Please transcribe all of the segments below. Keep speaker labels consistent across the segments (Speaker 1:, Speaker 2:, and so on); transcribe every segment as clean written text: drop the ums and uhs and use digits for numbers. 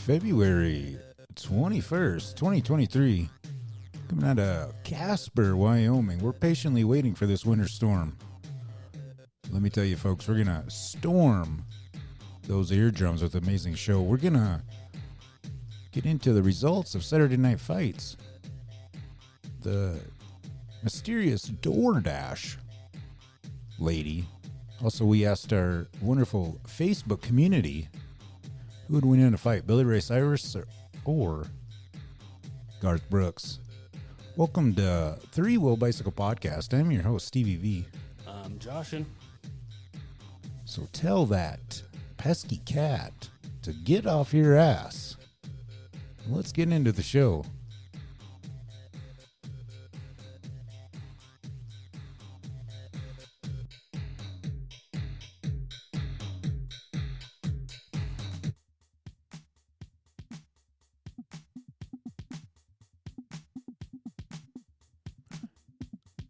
Speaker 1: February 21st, 2023. Coming out of Casper, Wyoming. We're patiently waiting for this winter storm. Let me tell you, folks, we're going to storm those eardrums with an amazing show. We're going to get into the results of Saturday Night Fights. The mysterious DoorDash lady. Also, we asked our wonderful Facebook community who would win in a fight, Billy Ray Cyrus or Garth Brooks. Welcome to Three Wheel Bicycle Podcast. I'm your host, Stevie V.
Speaker 2: I'm Joshin.
Speaker 1: So tell that pesky cat to get off your ass. Let's get into the show.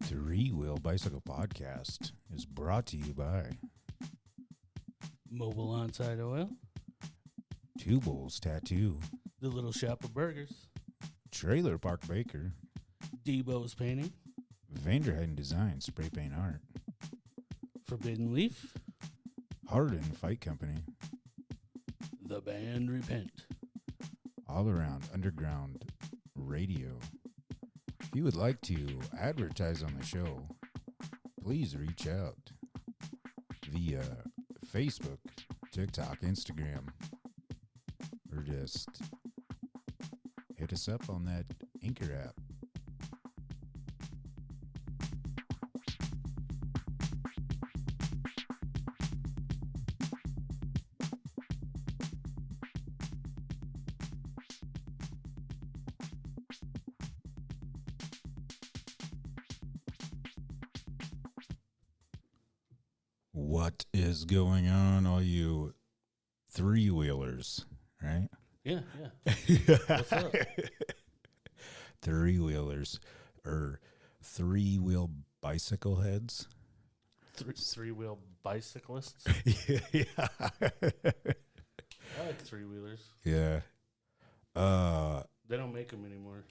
Speaker 1: Three Wheel Bicycle Podcast is brought to you by
Speaker 2: Mobile On-Site Oil,
Speaker 1: Two Bulls Tattoo,
Speaker 2: The Little Shop of Burgers,
Speaker 1: Trailer Park Baker,
Speaker 2: Debo's Painting,
Speaker 1: Vanderheiden Design Spray Paint Art,
Speaker 2: Forbidden Leaf,
Speaker 1: Hardin Fight Company,
Speaker 2: The Band Repent.
Speaker 1: All Around Underground Radio. If you would like to advertise on the show, please reach out via Facebook, TikTok, Instagram, or just hit us up on that Anchor app. What is going on, all you three-wheelers, right?
Speaker 2: Yeah. What's up?
Speaker 1: Three-wheelers, or three-wheel bicycle heads.
Speaker 2: Three-wheel bicyclists.
Speaker 1: Yeah.
Speaker 2: I like three-wheelers.
Speaker 1: Yeah.
Speaker 2: They don't make them anymore.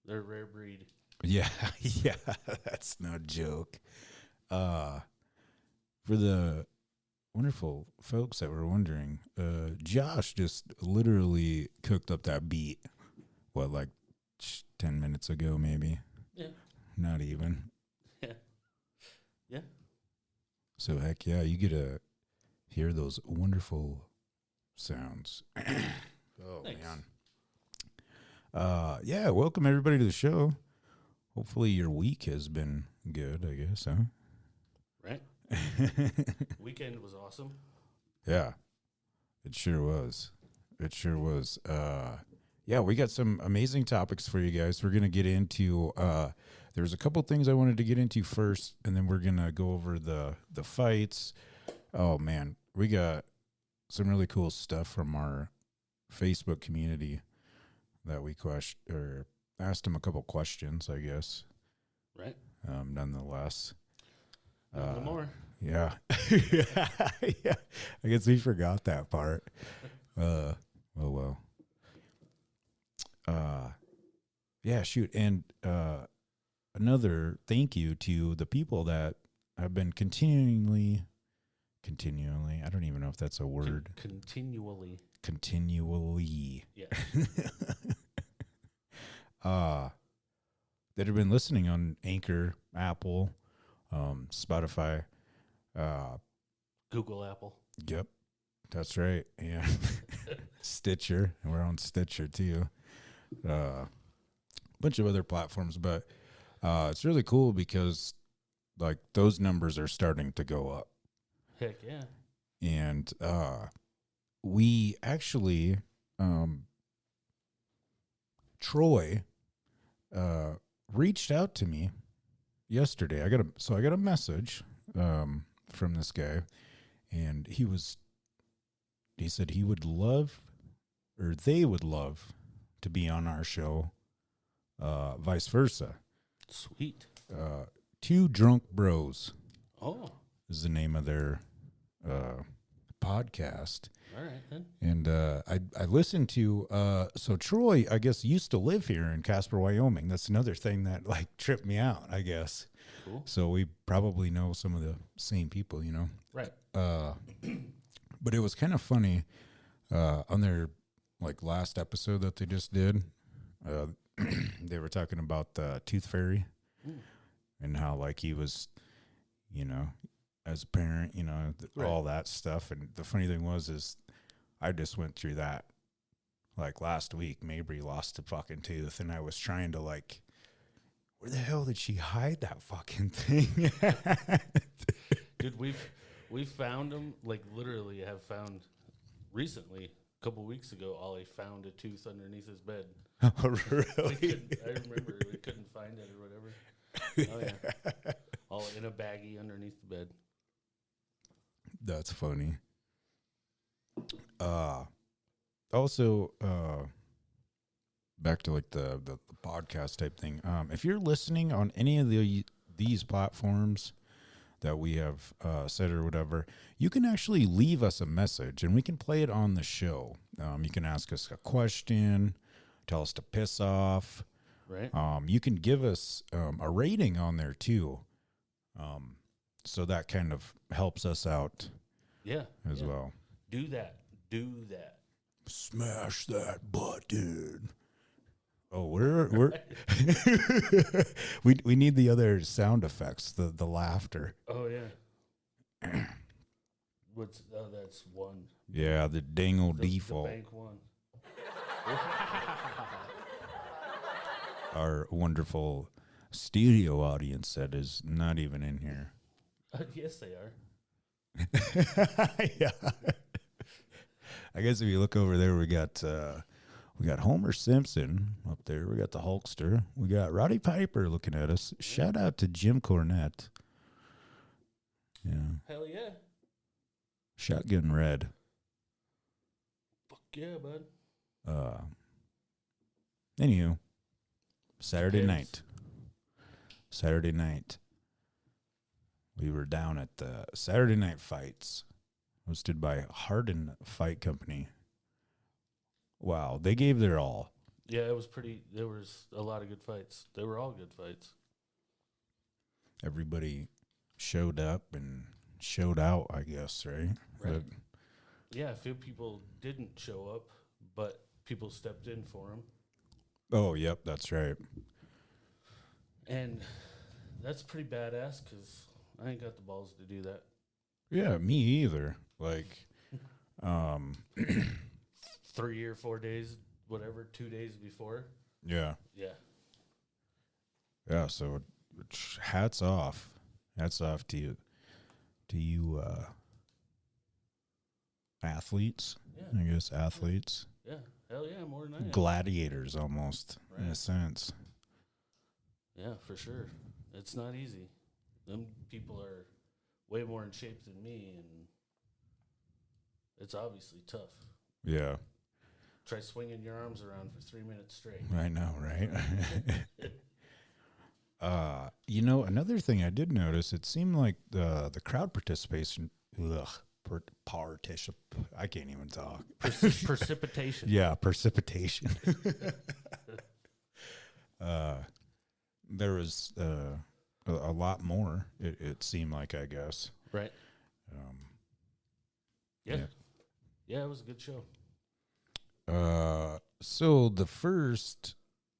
Speaker 2: They're a rare breed.
Speaker 1: Yeah, that's no joke. For the wonderful folks that were wondering, Josh just literally cooked up that beat, like 10 minutes ago, maybe?
Speaker 2: Yeah.
Speaker 1: Not even.
Speaker 2: Yeah.
Speaker 1: So, heck yeah, you get to hear those wonderful sounds. Oh,
Speaker 2: Thanks.
Speaker 1: man. Yeah, welcome everybody to the show. Hopefully your week has been good, I guess, huh?
Speaker 2: Right? Weekend was awesome.
Speaker 1: Yeah, it sure was. Yeah, we got some amazing topics for you guys. We're going to get into, there's a couple things I wanted to get into first, and then we're going to go over the fights. Oh, man, we got some really cool stuff from our Facebook community that we asked them a couple questions, I guess.
Speaker 2: Right?
Speaker 1: Nonetheless.
Speaker 2: No more.
Speaker 1: Yeah. Yeah. I guess we forgot that part. Oh, well. Yeah, shoot. And another thank you to the people that have been continually, I don't even know if that's a word.
Speaker 2: Continually.
Speaker 1: Yeah. That have been listening on Anchor, Apple, Spotify,
Speaker 2: Google, Apple.
Speaker 1: Yep, that's right. Yeah, Stitcher. We're on Stitcher too. Bunch of other platforms, but it's really cool because like those numbers are starting to go up.
Speaker 2: Heck yeah.
Speaker 1: And we actually, Troy, reached out to me yesterday. I got a message from this guy, and he said they would love to be on our show, vice versa.
Speaker 2: Sweet.
Speaker 1: Two Drunk Bros
Speaker 2: Oh.
Speaker 1: is the name of their podcast.
Speaker 2: All right, then.
Speaker 1: And I listened to, so Troy, I guess, used to live here in Casper, Wyoming. That's another thing that, like, tripped me out, I guess.
Speaker 2: Cool.
Speaker 1: So we probably know some of the same people, you know?
Speaker 2: Right.
Speaker 1: But it was kind of funny on their, like, last episode that they just did. They were talking about the Tooth Fairy and how, like, he was, you know, as a parent, you know, all that stuff. And the funny thing is I just went through that, like, last week. Mabry lost a fucking tooth, and I was trying to, like, where the hell did she hide that fucking thing?
Speaker 2: Dude, we've found them, like, literally have found recently, a couple weeks ago, Ollie found a tooth underneath his bed.
Speaker 1: Oh, really?
Speaker 2: I remember we couldn't find it or whatever. Oh, yeah. All in a baggie underneath the bed.
Speaker 1: That's funny. Also, back to, like, the podcast type thing. If you're listening on any of these platforms that we have said or whatever, you can actually leave us a message and we can play it on the show. You can ask us a question, tell us to piss off.
Speaker 2: Right.
Speaker 1: You can give us a rating on there too. So that kind of helps us out.
Speaker 2: Yeah.
Speaker 1: As well.
Speaker 2: Do that.
Speaker 1: Smash that button. Oh, we're we need the other sound effects, the laughter.
Speaker 2: Oh yeah. That's one.
Speaker 1: Yeah, the dingle default.
Speaker 2: The bank one.
Speaker 1: Our wonderful studio audience that is not even in here.
Speaker 2: Yes, they are.
Speaker 1: Yeah. I guess if you look over there, we got Homer Simpson up there. We got the Hulkster. We got Roddy Piper looking at us. Shout out to Jim Cornette. Yeah.
Speaker 2: Hell yeah.
Speaker 1: Shotgun Red.
Speaker 2: Fuck yeah, bud.
Speaker 1: Anywho, Saturday night. We were down at the Saturday Night Fights, hosted by Hardin Fight Company. Wow, they gave their all.
Speaker 2: Yeah, it was pretty. There was a lot of good fights. They were all good fights.
Speaker 1: Everybody showed up and showed out, I guess, right?
Speaker 2: Right. Yeah, a few people didn't show up, but people stepped in for them.
Speaker 1: Oh, yep, that's right.
Speaker 2: And that's pretty badass because I ain't got the balls to do that.
Speaker 1: Yeah, me either. Like,
Speaker 2: 3 or 4 days, whatever, 2 days before.
Speaker 1: Yeah.
Speaker 2: Yeah.
Speaker 1: Yeah, so hats off. Hats off to you athletes.
Speaker 2: Yeah.
Speaker 1: I guess athletes.
Speaker 2: Yeah. Hell yeah, more than I am.
Speaker 1: Gladiators almost,
Speaker 2: right.
Speaker 1: in a sense.
Speaker 2: Yeah, for sure. It's not easy. Them people are way more in shape than me, and it's obviously tough.
Speaker 1: Yeah.
Speaker 2: Try swinging your arms around for 3 minutes straight.
Speaker 1: I know, right? You know, another thing I did notice, it seemed like the crowd participation, I can't even talk.
Speaker 2: Precipitation.
Speaker 1: Yeah, precipitation. There was a lot more, it seemed like, I guess.
Speaker 2: Right. Yeah, it was a good show.
Speaker 1: So the first,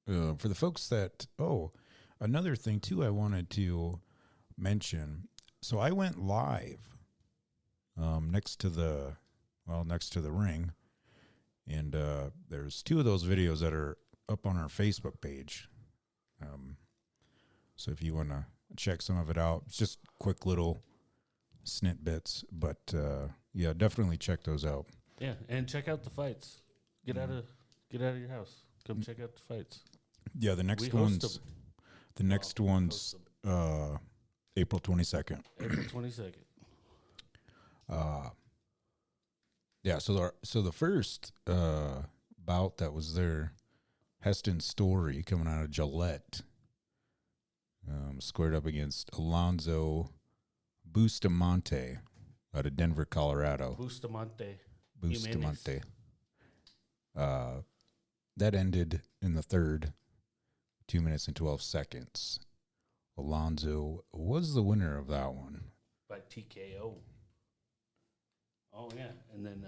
Speaker 1: for the folks that, another thing too I wanted to mention. So I went live next to the ring, and there's two of those videos that are up on our Facebook page. So if you want to check some of it out, it's just quick little snippets, but yeah, definitely check those out.
Speaker 2: Yeah, and check out the fights. Get out of your house. Come check out the fights.
Speaker 1: Yeah, the next one's April 22nd.
Speaker 2: April 22nd.
Speaker 1: Yeah, so the first bout that was there, Heston Story coming out of Gillette, squared up against Alonzo Bustamante. out of Denver, Colorado.
Speaker 2: Bustamante.
Speaker 1: Bustamante. That ended in the third, 2 minutes and 12 seconds. Alonso was the winner of that one.
Speaker 2: By TKO. Oh, yeah. And then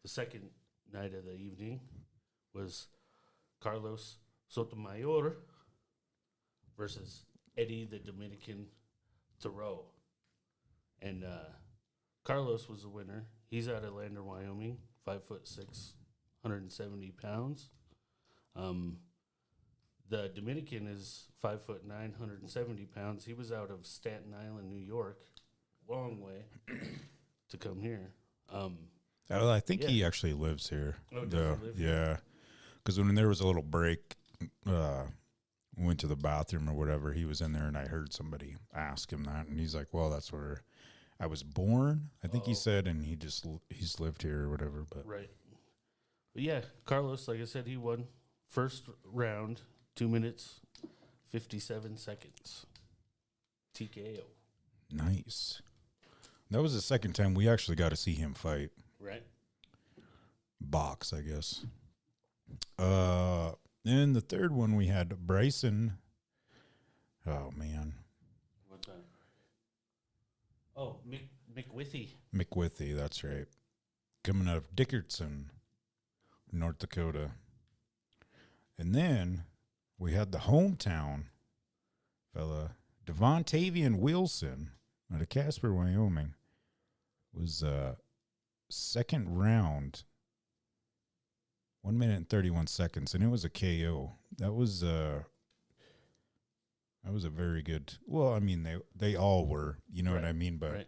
Speaker 2: the second night of the evening was Carlos Sotomayor versus Eddie the Dominican Thoreau. And Carlos was the winner. He's out of Lander, Wyoming, 5'6", 170 pounds. The Dominican is 5'9", 170 pounds. He was out of Staten Island, New York, long way to come here.
Speaker 1: I think he actually lives here.
Speaker 2: Oh, does he live here?
Speaker 1: Yeah, because when there was a little break, went to the bathroom or whatever, he was in there, and I heard somebody ask him that, and he's like, "Well, that's where I was born," I think he said, and he's lived here or whatever. But
Speaker 2: right. But yeah, Carlos, like I said, he won first round, 2 minutes, 57 seconds. TKO.
Speaker 1: Nice. That was the second time we actually got to see him fight.
Speaker 2: Right.
Speaker 1: Box, I guess. And the third one we had Bryson. Oh, man.
Speaker 2: What's that? Oh, McWithy.
Speaker 1: McWithy, that's right. Coming out of Dickerson, North Dakota. And then we had the hometown fella, Devontavian Wilson, out of Casper, Wyoming. Was second round, 1 minute and 31 seconds, and it was a KO. That was a very good. Well, I mean they all were, you know what I mean, but
Speaker 2: right.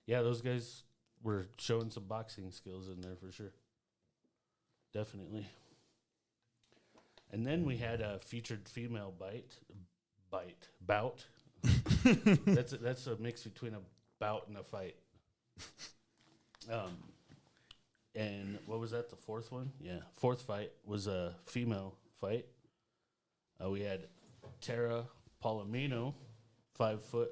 Speaker 2: Yeah, those guys were showing some boxing skills in there for sure. Definitely. And then we had a featured female bout. That's a mix between a bout and a fight. And what was that? The fourth one? Yeah, fourth fight was a female fight. We had Tara Palomino, 5 foot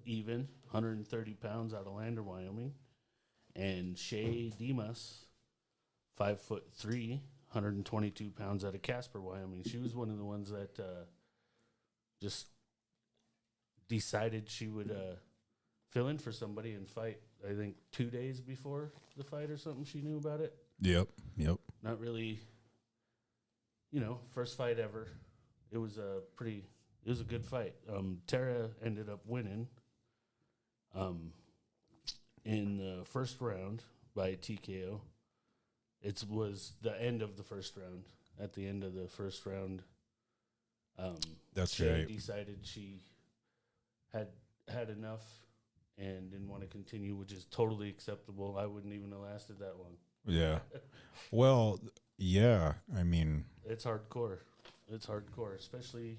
Speaker 2: even, 130 pounds, out of Lander, Wyoming, and Shay Dimas, 5'3", 122 pounds, out of Casper, Wyoming. She was one of the ones that just decided she would fill in for somebody and fight. I think 2 days before the fight or something, she knew about it.
Speaker 1: Yep.
Speaker 2: Not really, first fight ever. It was a good fight. Tara ended up winning in the first round by TKO. It was the end of the first round. At the end of the first round,
Speaker 1: that's
Speaker 2: Shay
Speaker 1: right.
Speaker 2: decided she had enough and didn't want to continue, which is totally acceptable. I wouldn't even have lasted that long.
Speaker 1: Yeah. Well, yeah. I mean,
Speaker 2: It's hardcore. It's hardcore, especially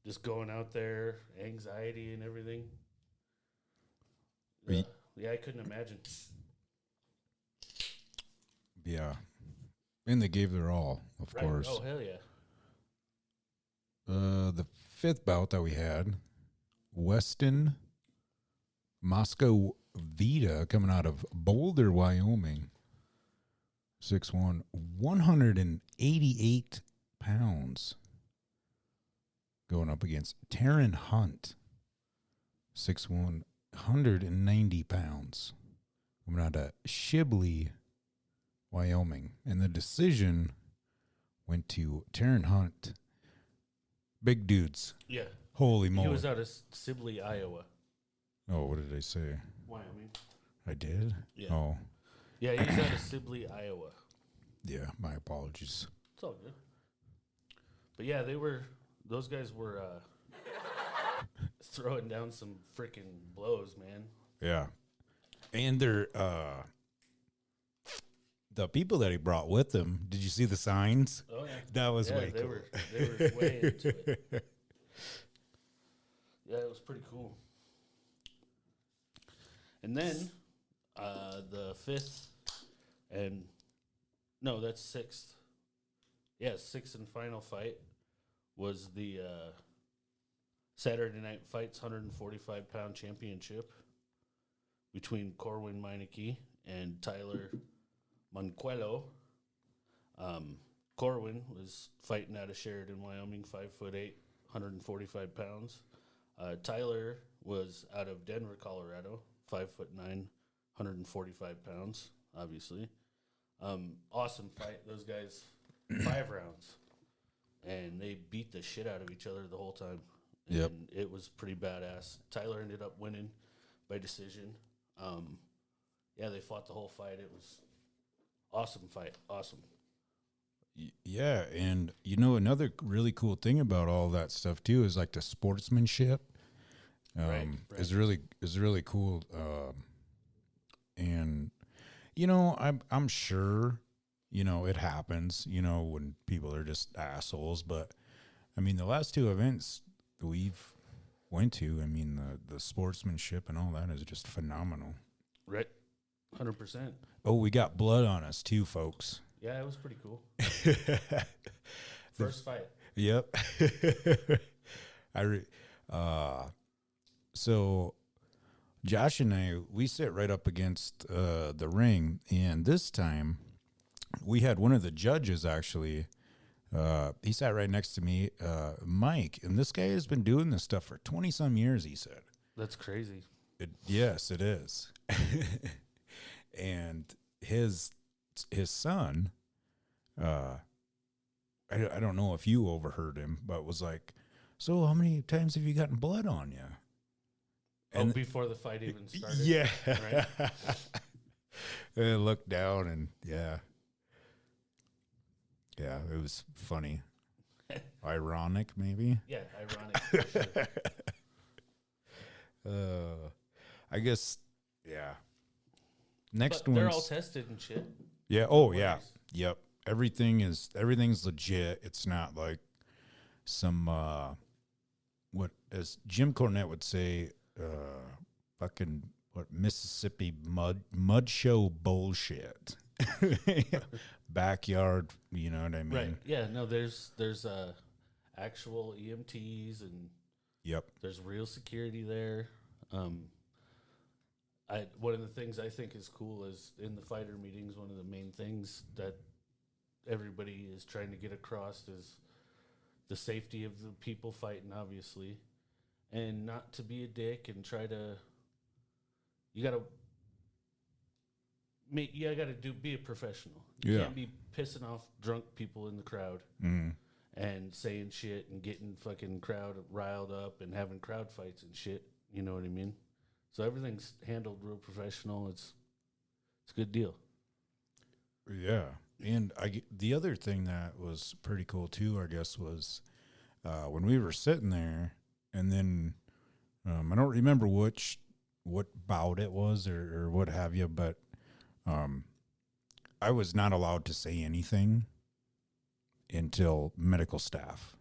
Speaker 2: just going out there, anxiety and everything. Yeah, I couldn't imagine.
Speaker 1: Yeah. And they gave their all, of course.
Speaker 2: Oh, hell yeah.
Speaker 1: The fifth bout that we had, Weston Moscow Vita, coming out of Boulder, Wyoming. 6'1", 188 pounds. Going up against Taryn Hunt, 6'1", 190 pounds. Coming out of Shibley, Wyoming. And the decision went to Taryn Hunt. Big dudes.
Speaker 2: Yeah.
Speaker 1: Holy moly.
Speaker 2: He was out of Sibley, Iowa.
Speaker 1: Oh, what did I say?
Speaker 2: Wyoming.
Speaker 1: I did?
Speaker 2: Yeah.
Speaker 1: Oh.
Speaker 2: Yeah, he's out of Sibley, Iowa.
Speaker 1: Yeah, my apologies.
Speaker 2: It's all good. But yeah, those guys were throwing down some freaking blows, man.
Speaker 1: Yeah. And they're, the people that he brought with him, did you see the signs?
Speaker 2: Oh, yeah.
Speaker 1: That was way
Speaker 2: they
Speaker 1: cool.
Speaker 2: They were way into it. Yeah, it was pretty cool. And then the fifth that's sixth. Yeah, sixth and final fight was the Saturday Night Fights 145-pound championship. between Corwin Meineke and Tyler Monquello. Corwin was fighting out of Sheridan, Wyoming, 5'8", 145 pounds. Tyler was out of Denver, Colorado, 5'9", 145 pounds, obviously. Awesome fight. Those guys, 5 rounds. And they beat the shit out of each other the whole time.
Speaker 1: Yep.
Speaker 2: And it was pretty badass. Tyler ended up winning by decision. They fought the whole fight. It was awesome fight. Awesome.
Speaker 1: Yeah, and another really cool thing about all that stuff too is like the sportsmanship.
Speaker 2: Right.
Speaker 1: Is really cool. And I'm sure it happens. When people are just assholes. But I mean, the last 2 events we've went to, I mean, the sportsmanship and all that is just phenomenal.
Speaker 2: Right. 100%.
Speaker 1: Oh, we got blood on us too, folks.
Speaker 2: Yeah, it was pretty cool. First fight.
Speaker 1: Yep. So Josh and I, we sit right up against the ring, and this time we had one of the judges actually. He sat right next to me, Mike, and this guy has been doing this stuff for 20-some years, he said.
Speaker 2: That's crazy.
Speaker 1: Yes, it is. And his son, I don't know if you overheard him, but was like, so how many times have you gotten blood on you?
Speaker 2: And before the fight even started?
Speaker 1: Yeah.
Speaker 2: Right?
Speaker 1: I looked down and yeah, it was funny. Ironic, maybe?
Speaker 2: Yeah, ironic. For sure.
Speaker 1: I guess, yeah. Next
Speaker 2: one.
Speaker 1: one.
Speaker 2: They're all tested and shit.
Speaker 1: Yeah. Oh, yeah. Yep. Everything's legit. It's not like some what as Jim Cornette would say, fucking Mississippi mud show bullshit. Backyard, you know what I mean?
Speaker 2: Right. Yeah. No. There's actual EMTs and
Speaker 1: Yep.
Speaker 2: there's real security there. One of the things I think is cool is in the fighter meetings, one of the main things that everybody is trying to get across is the safety of the people fighting, obviously, and not to be a dick and try to. You gotta be a professional. You can't be pissing off drunk people in the crowd and saying shit and getting fucking crowd riled up and having crowd fights and shit. You know what I mean? So everything's handled real professional. It's a good deal.
Speaker 1: Yeah. And the other thing that was pretty cool too, I guess, was when we were sitting there, and then I don't remember what bout it was or what have you, but I was not allowed to say anything until medical staff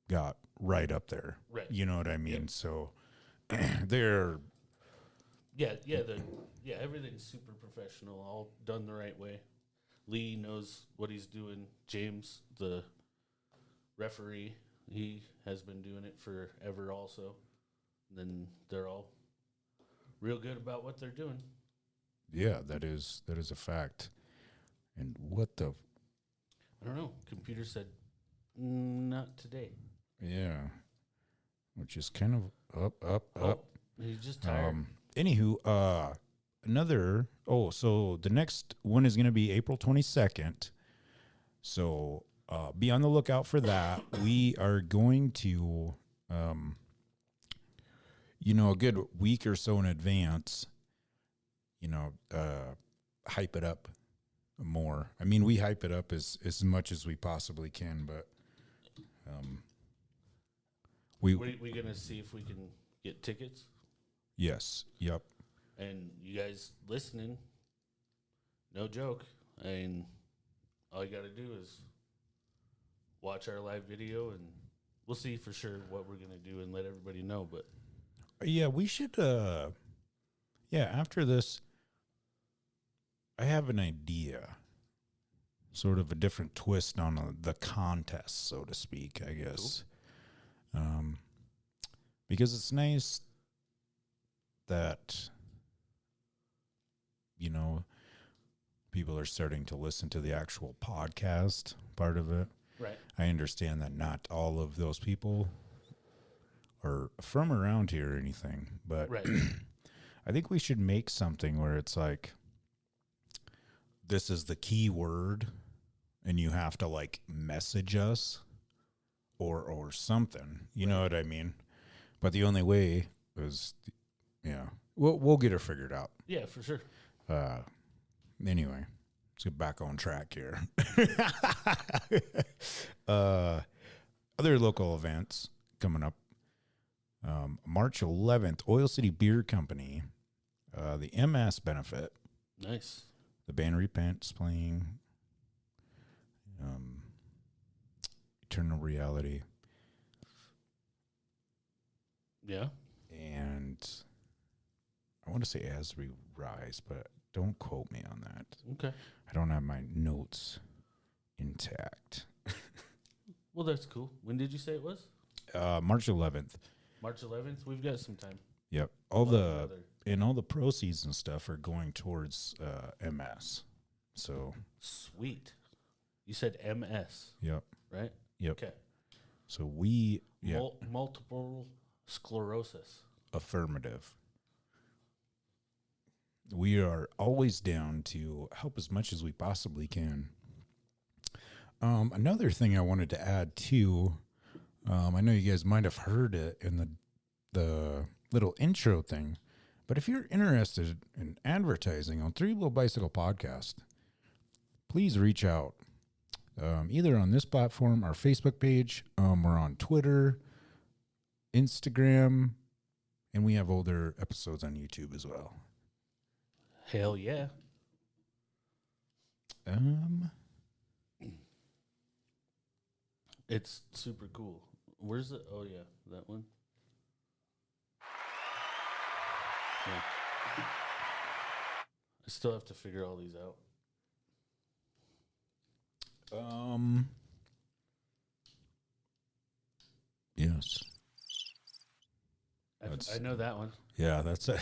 Speaker 1: got right up there.
Speaker 2: Right.
Speaker 1: You know what I mean?
Speaker 2: Yep.
Speaker 1: So they're...
Speaker 2: Yeah, everything's super professional, all done the right way. Lee knows what he's doing. James, the referee, he has been doing it forever also. And then they're all real good about what they're doing.
Speaker 1: Yeah, that is a fact. And what the...
Speaker 2: I don't know. Computer said, not today.
Speaker 1: Yeah. Which is kind of up.
Speaker 2: He's just tired.
Speaker 1: Anywho, so the next one is going to be April 22nd. So be on the lookout for that. We are going to, a good week or so in advance, hype it up more. I mean, we hype it up as much as we possibly can, but
Speaker 2: we going to see if we can get tickets?
Speaker 1: Yes. Yep.
Speaker 2: And you guys listening, no joke. I mean, all you got to do is watch our live video, and we'll see for sure what we're going to do and let everybody know. But
Speaker 1: yeah, we should. After this, I have an idea, sort of a different twist on the contest, so to speak. I guess, because it's nice that you know, people are starting to listen to the actual podcast part of it.
Speaker 2: Right.
Speaker 1: I understand that not all of those people are from around here or anything, but
Speaker 2: Right.
Speaker 1: I think we should make something where it's like, this is the key word, and you have to like message us or something. You know what I mean? But the only way is, we'll get it figured out.
Speaker 2: Yeah, for sure.
Speaker 1: Anyway, let's get back on track here. Other local events coming up. March 11th, Oil City Beer Company, the MS benefit.
Speaker 2: Nice.
Speaker 1: The band Repent's playing. Eternal Reality.
Speaker 2: Yeah.
Speaker 1: And I want to say As We Rise, but don't quote me on that.
Speaker 2: Okay.
Speaker 1: I don't have my notes intact.
Speaker 2: Well, that's cool. When did you say it was?
Speaker 1: March 11th.
Speaker 2: March 11th? We've got some time.
Speaker 1: Yep. All the proceeds and stuff are going towards MS. So
Speaker 2: Sweet. You said MS.
Speaker 1: Yep.
Speaker 2: Right?
Speaker 1: Yep.
Speaker 2: Okay.
Speaker 1: So we
Speaker 2: multiple sclerosis.
Speaker 1: Affirmative. We are always down to help as much as we possibly can. Another thing I wanted to add too, I know you guys might have heard it in the little intro thing, but if you're interested in advertising on Three Wheel Bicycle Podcast, please reach out. Either on this platform, our Facebook page, we're on Twitter, Instagram, and we have older episodes on YouTube as well.
Speaker 2: Hell yeah. It's super cool. Where's it? Oh yeah, that one. Yeah. I still have to figure all these out.
Speaker 1: Yes.
Speaker 2: I know that one.
Speaker 1: Yeah, that's it.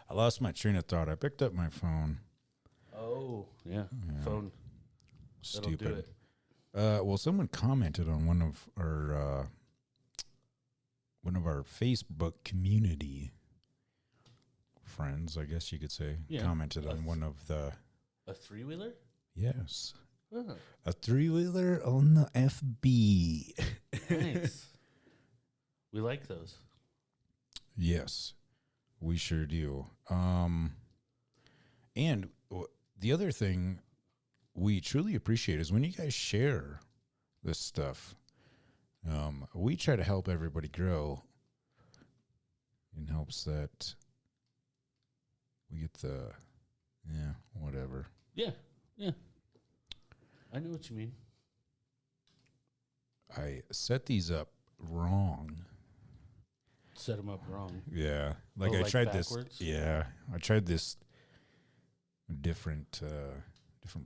Speaker 1: I lost my train of thought. I picked up my phone.
Speaker 2: Oh, yeah. Phone.
Speaker 1: Stupid.
Speaker 2: That'll do it.
Speaker 1: Well, someone commented on one of our Facebook community friends, I guess you could say, commented on one of the...
Speaker 2: A three-wheeler?
Speaker 1: Yes.
Speaker 2: Huh.
Speaker 1: A three-wheeler on the FB.
Speaker 2: Nice. We like those.
Speaker 1: Yes, we sure do. And the other thing we truly appreciate is when you guys share this stuff. We try to help everybody grow in hopes that we get whatever.
Speaker 2: Yeah. I know what you mean.
Speaker 1: I set these up wrong.
Speaker 2: Set them up wrong.
Speaker 1: Yeah. Like I tried backwards? I tried this different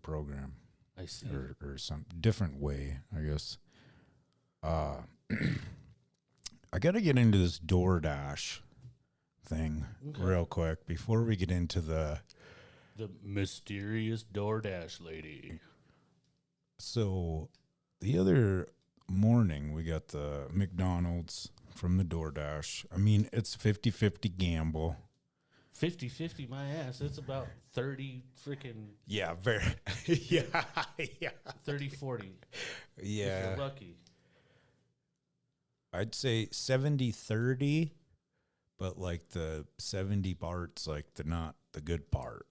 Speaker 1: program.
Speaker 2: I see.
Speaker 1: Or some different way, I guess. I got to get into this DoorDash thing real quick before we get into the
Speaker 2: mysterious DoorDash lady.
Speaker 1: So the other morning we got the McDonald's from the DoorDash. I mean, it's 50-50 gamble.
Speaker 2: 50-50 my ass. It's about 30 freaking...
Speaker 1: Yeah, very... yeah.
Speaker 2: 30-40.
Speaker 1: Yeah.
Speaker 2: If you're lucky.
Speaker 1: I'd say 70-30, but like the 70 part's like not the good part.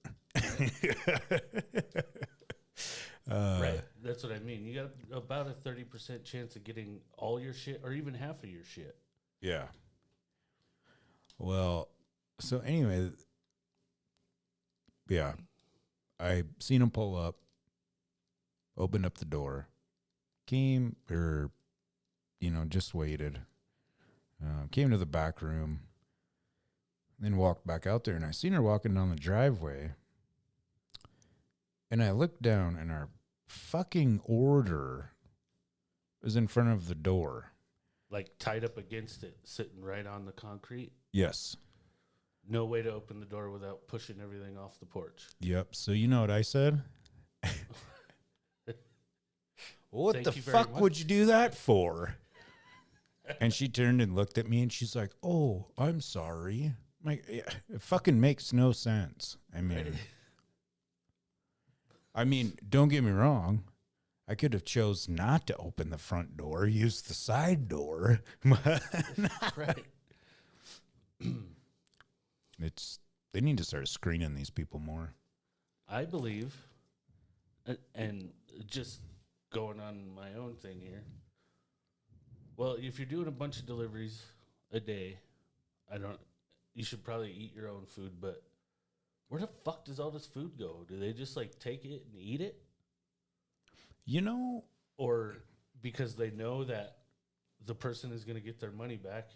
Speaker 2: Right. That's what I mean. You got about a 30% chance of getting all your shit or even half of your shit.
Speaker 1: Yeah. Well, so anyway, yeah, I seen him pull up, opened up the door, just waited, came to the back room, then walked back out there, and I seen her walking down the driveway, and I looked down, and our fucking order was in front of the door.
Speaker 2: Like tied up against it, sitting right on the concrete?
Speaker 1: Yes.
Speaker 2: no way to open the door without pushing everything off the porch.
Speaker 1: Yep. So you know what I said? What
Speaker 2: Thank
Speaker 1: the
Speaker 2: you very
Speaker 1: fuck
Speaker 2: much.
Speaker 1: would you do that for? And she turned and looked at me and she's like, "Oh, I'm sorry." I'm like, yeah, it fucking makes no sense. I mean, don't get me wrong. I could have chose not to open the front door, use the side door.
Speaker 2: Right.
Speaker 1: They need to start screening these people more.
Speaker 2: I believe, and just going on my own thing here. Well, if you're doing a bunch of deliveries a day, you should probably eat your own food, but where the fuck does all this food go? Do they just like take it and eat it?
Speaker 1: You know,
Speaker 2: Or because they know that the person is going to get their money back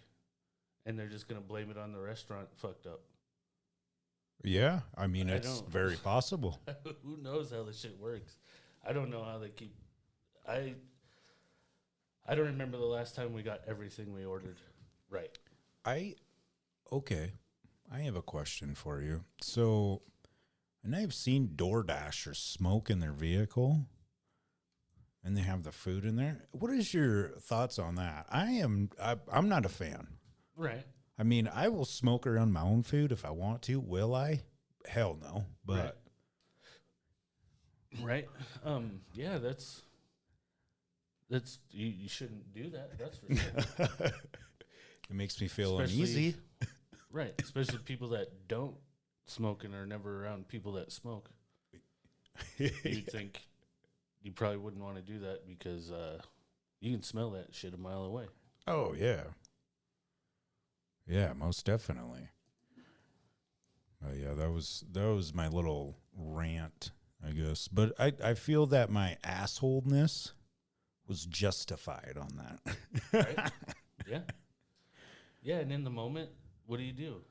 Speaker 2: and they're just going to blame it on the restaurant fucked up?
Speaker 1: yeah, I mean, it's very possible.
Speaker 2: Who knows how this shit works? I don't know how they keep. I don't remember the last time we got everything we ordered right.
Speaker 1: Okay, I have a question for you. So, and I've seen DoorDashers smoke in their vehicle, and they have the food in there. What is your thoughts on that? I'm not a fan.
Speaker 2: Right.
Speaker 1: I mean, I will smoke around my own food if I want to. Will I? Hell no. But
Speaker 2: right. Yeah, that's you shouldn't do that. That's for sure.
Speaker 1: It makes me feel uneasy.
Speaker 2: Right, especially people that don't smoke and are never around people that smoke. You'd think you probably wouldn't want to do that because you can smell that shit a mile away.
Speaker 1: Oh, yeah. Yeah, most definitely. Yeah, that was my little rant, I guess. But I feel that my assholeness was justified on that.
Speaker 2: Right? Yeah. Yeah, and in the moment, what do?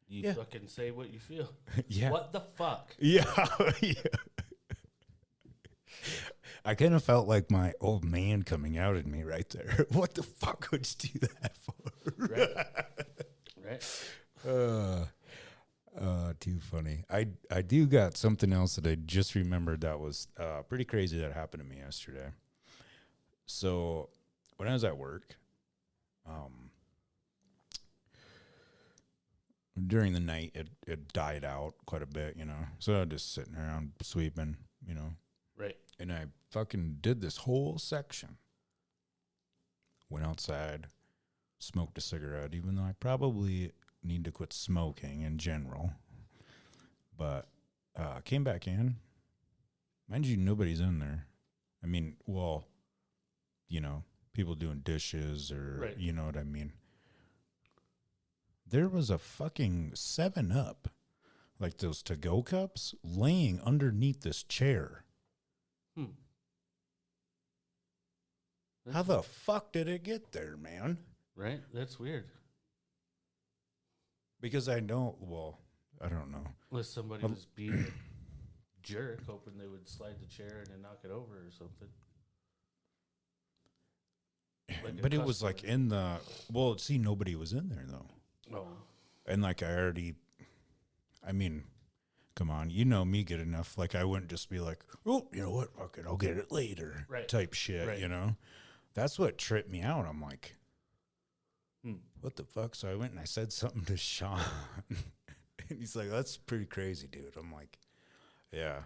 Speaker 2: You fucking say what you feel.
Speaker 1: Yeah.
Speaker 2: What the fuck?
Speaker 1: Yeah. Yeah. I kind of felt like my old man coming out at me right there. What the fuck would you do that for?
Speaker 2: Right.
Speaker 1: Too funny. I do got something else that I just remembered that was pretty crazy that happened to me yesterday. So when I was at work, during the night, it died out quite a bit, So I was just sitting around sweeping,
Speaker 2: Right.
Speaker 1: And I fucking did this whole section. Went outside, smoked a cigarette, even though I probably need to quit smoking in general. But came back in. Mind you, nobody's in there. I mean, well, people doing dishes or,
Speaker 2: Right.
Speaker 1: You know what I mean? There was a fucking 7-Up, like those to-go cups, laying underneath this chair. How the fuck did it get there, man?
Speaker 2: Right? That's weird.
Speaker 1: Because I don't know.
Speaker 2: Unless somebody was being a jerk, hoping they would slide the chair and then knock it over or something. Like
Speaker 1: but it was like in the... Well, see, nobody was in there, though.
Speaker 2: Oh.
Speaker 1: And like I mean, come on, you know me good enough. Like I wouldn't just be like, oh, you know what, fuck it, I'll get it later,
Speaker 2: right.
Speaker 1: Type shit,
Speaker 2: right.
Speaker 1: That's what tripped me out. I'm like, what the fuck? So I went and I said something to Sean. And he's like, that's pretty crazy, dude. I'm like, yeah.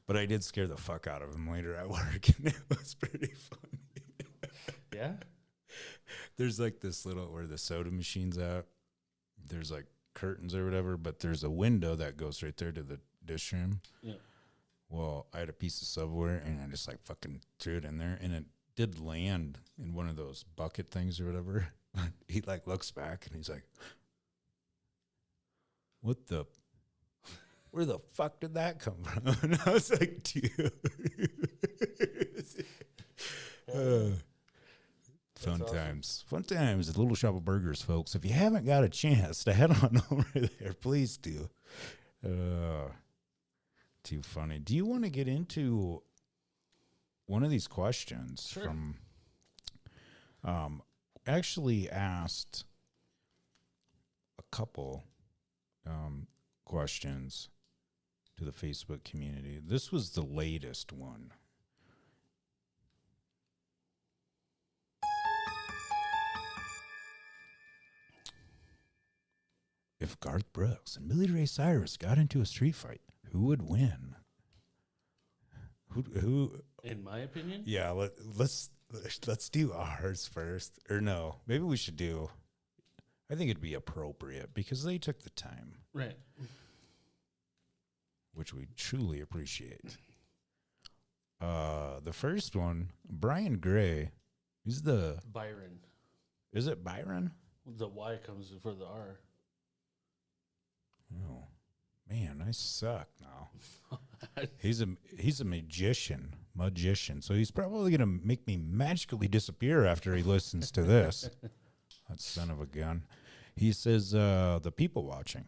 Speaker 1: But I did scare the fuck out of him later at work, and it was pretty funny.
Speaker 2: Yeah?
Speaker 1: There's like this little, where the soda machine's at, there's like curtains or whatever, but there's a window that goes right there to the dish room.
Speaker 2: Yeah.
Speaker 1: Well, I had a piece of silverware, and I just like fucking threw it in there, and it did land in one of those bucket things or whatever. He like looks back, and he's like, where the fuck did that come from? And I was like, dude. Fun
Speaker 2: awesome.
Speaker 1: times. Fun times at Little Shop of Burgers, folks. If you haven't got a chance to head on over there, please do. Too funny. Do you want to get into one of these questions?
Speaker 2: Sure.
Speaker 1: From actually asked a couple questions to the Facebook community. This was the latest one. If Garth Brooks and Billy Ray Cyrus got into a street fight, who would win? Who?
Speaker 2: In my opinion?
Speaker 1: Yeah, let's do ours first. Or no, maybe we should do. I think it'd be appropriate because they took the time,
Speaker 2: Right.
Speaker 1: which we truly appreciate. The first one, Brian Gray. He's the.
Speaker 2: Byron.
Speaker 1: Is it Byron?
Speaker 2: The Y comes before the R.
Speaker 1: Oh, man, I suck now. He's a magician. So he's probably gonna make me magically disappear after he listens to this. That son of a gun. He says the people watching.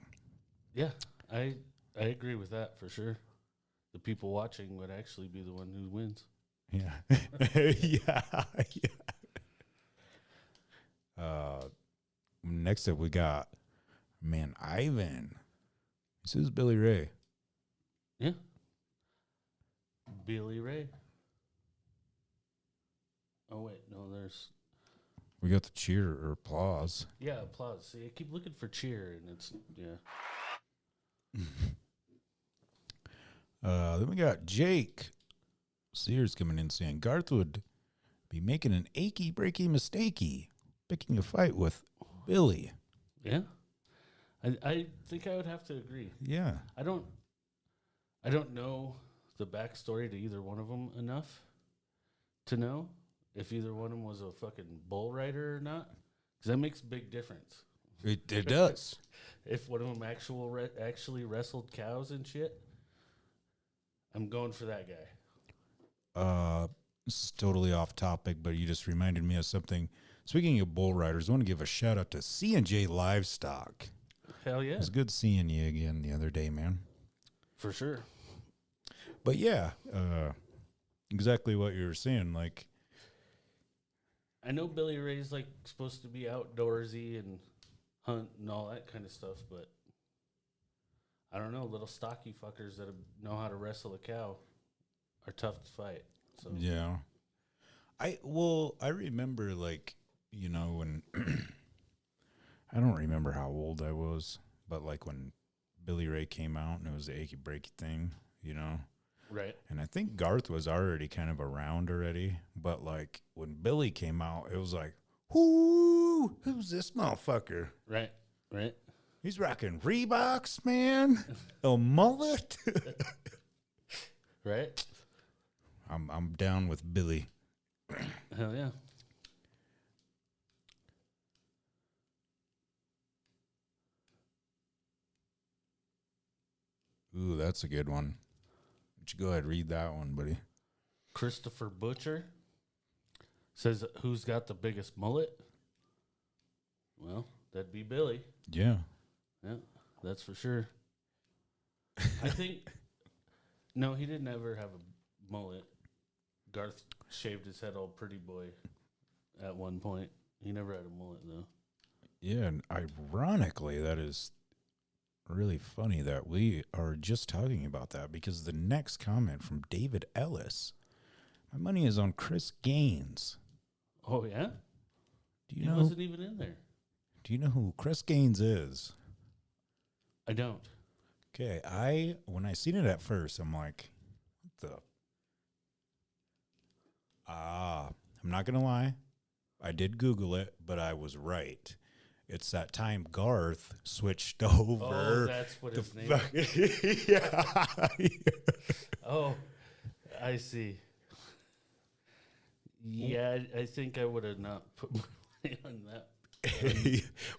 Speaker 2: Yeah, I agree with that for sure. The people watching would actually be the one who wins.
Speaker 1: Yeah. yeah. Next up we got Ivan. This is Billy Ray.
Speaker 2: Yeah. Billy Ray. Oh wait, no, there's.
Speaker 1: We got the cheer or applause.
Speaker 2: Yeah, applause. See, I keep looking for cheer, and it's
Speaker 1: Then we got Jake Sears coming in saying Garth would be making an achy breaky mistakey, picking a fight with Billy.
Speaker 2: Yeah. I think I would have to agree.
Speaker 1: Yeah.
Speaker 2: I don't know the backstory to either one of them enough to know if either one of them was a fucking bull rider or not, because that makes a big difference.
Speaker 1: It does.
Speaker 2: If one of them actually wrestled cows and shit, I'm going for that guy.
Speaker 1: This is totally off topic, but you just reminded me of something. Speaking of bull riders, I want to give a shout out to C&J Livestock.
Speaker 2: Hell yeah.
Speaker 1: It was good seeing you again the other day, man.
Speaker 2: For sure.
Speaker 1: But yeah, exactly what you were saying. Like,
Speaker 2: I know Billy Ray's like supposed to be outdoorsy and hunt and all that kind of stuff, but I don't know. Little stocky fuckers that know how to wrestle a cow are tough to fight. So
Speaker 1: yeah. I remember, like, you know, when I don't remember how old I was, but like when Billy Ray came out and it was the achy breaky thing, you know.
Speaker 2: Right.
Speaker 1: And I think Garth was already kind of around already, but like when Billy came out, it was like, whoo, who's this motherfucker?
Speaker 2: Right.
Speaker 1: He's rocking Reeboks, man. A mullet.
Speaker 2: Right.
Speaker 1: I'm down with Billy.
Speaker 2: Hell yeah.
Speaker 1: Ooh, that's a good one. Why don't you go ahead and read that one, buddy?
Speaker 2: Christopher Butcher says, who's got the biggest mullet? Well, that'd be Billy.
Speaker 1: Yeah.
Speaker 2: Yeah, that's for sure. I think, no, he didn't ever have a mullet. Garth shaved his head all pretty boy at one point. He never had a mullet, though.
Speaker 1: Yeah, and ironically, that is really funny that we are just talking about that because the next comment from David Ellis, my money is on Chris Gaines.
Speaker 2: Oh, yeah?
Speaker 1: He
Speaker 2: He wasn't even in there.
Speaker 1: Do you know who Chris Gaines is?
Speaker 2: I don't.
Speaker 1: Okay, when I seen it at first, I'm like, what the? I'm not going to lie. I did Google it, but I was right. It's that time Garth switched over.
Speaker 2: Oh, that's what his name is.
Speaker 1: Yeah.
Speaker 2: Oh, I see. Yeah, I think I would have not put my money on that.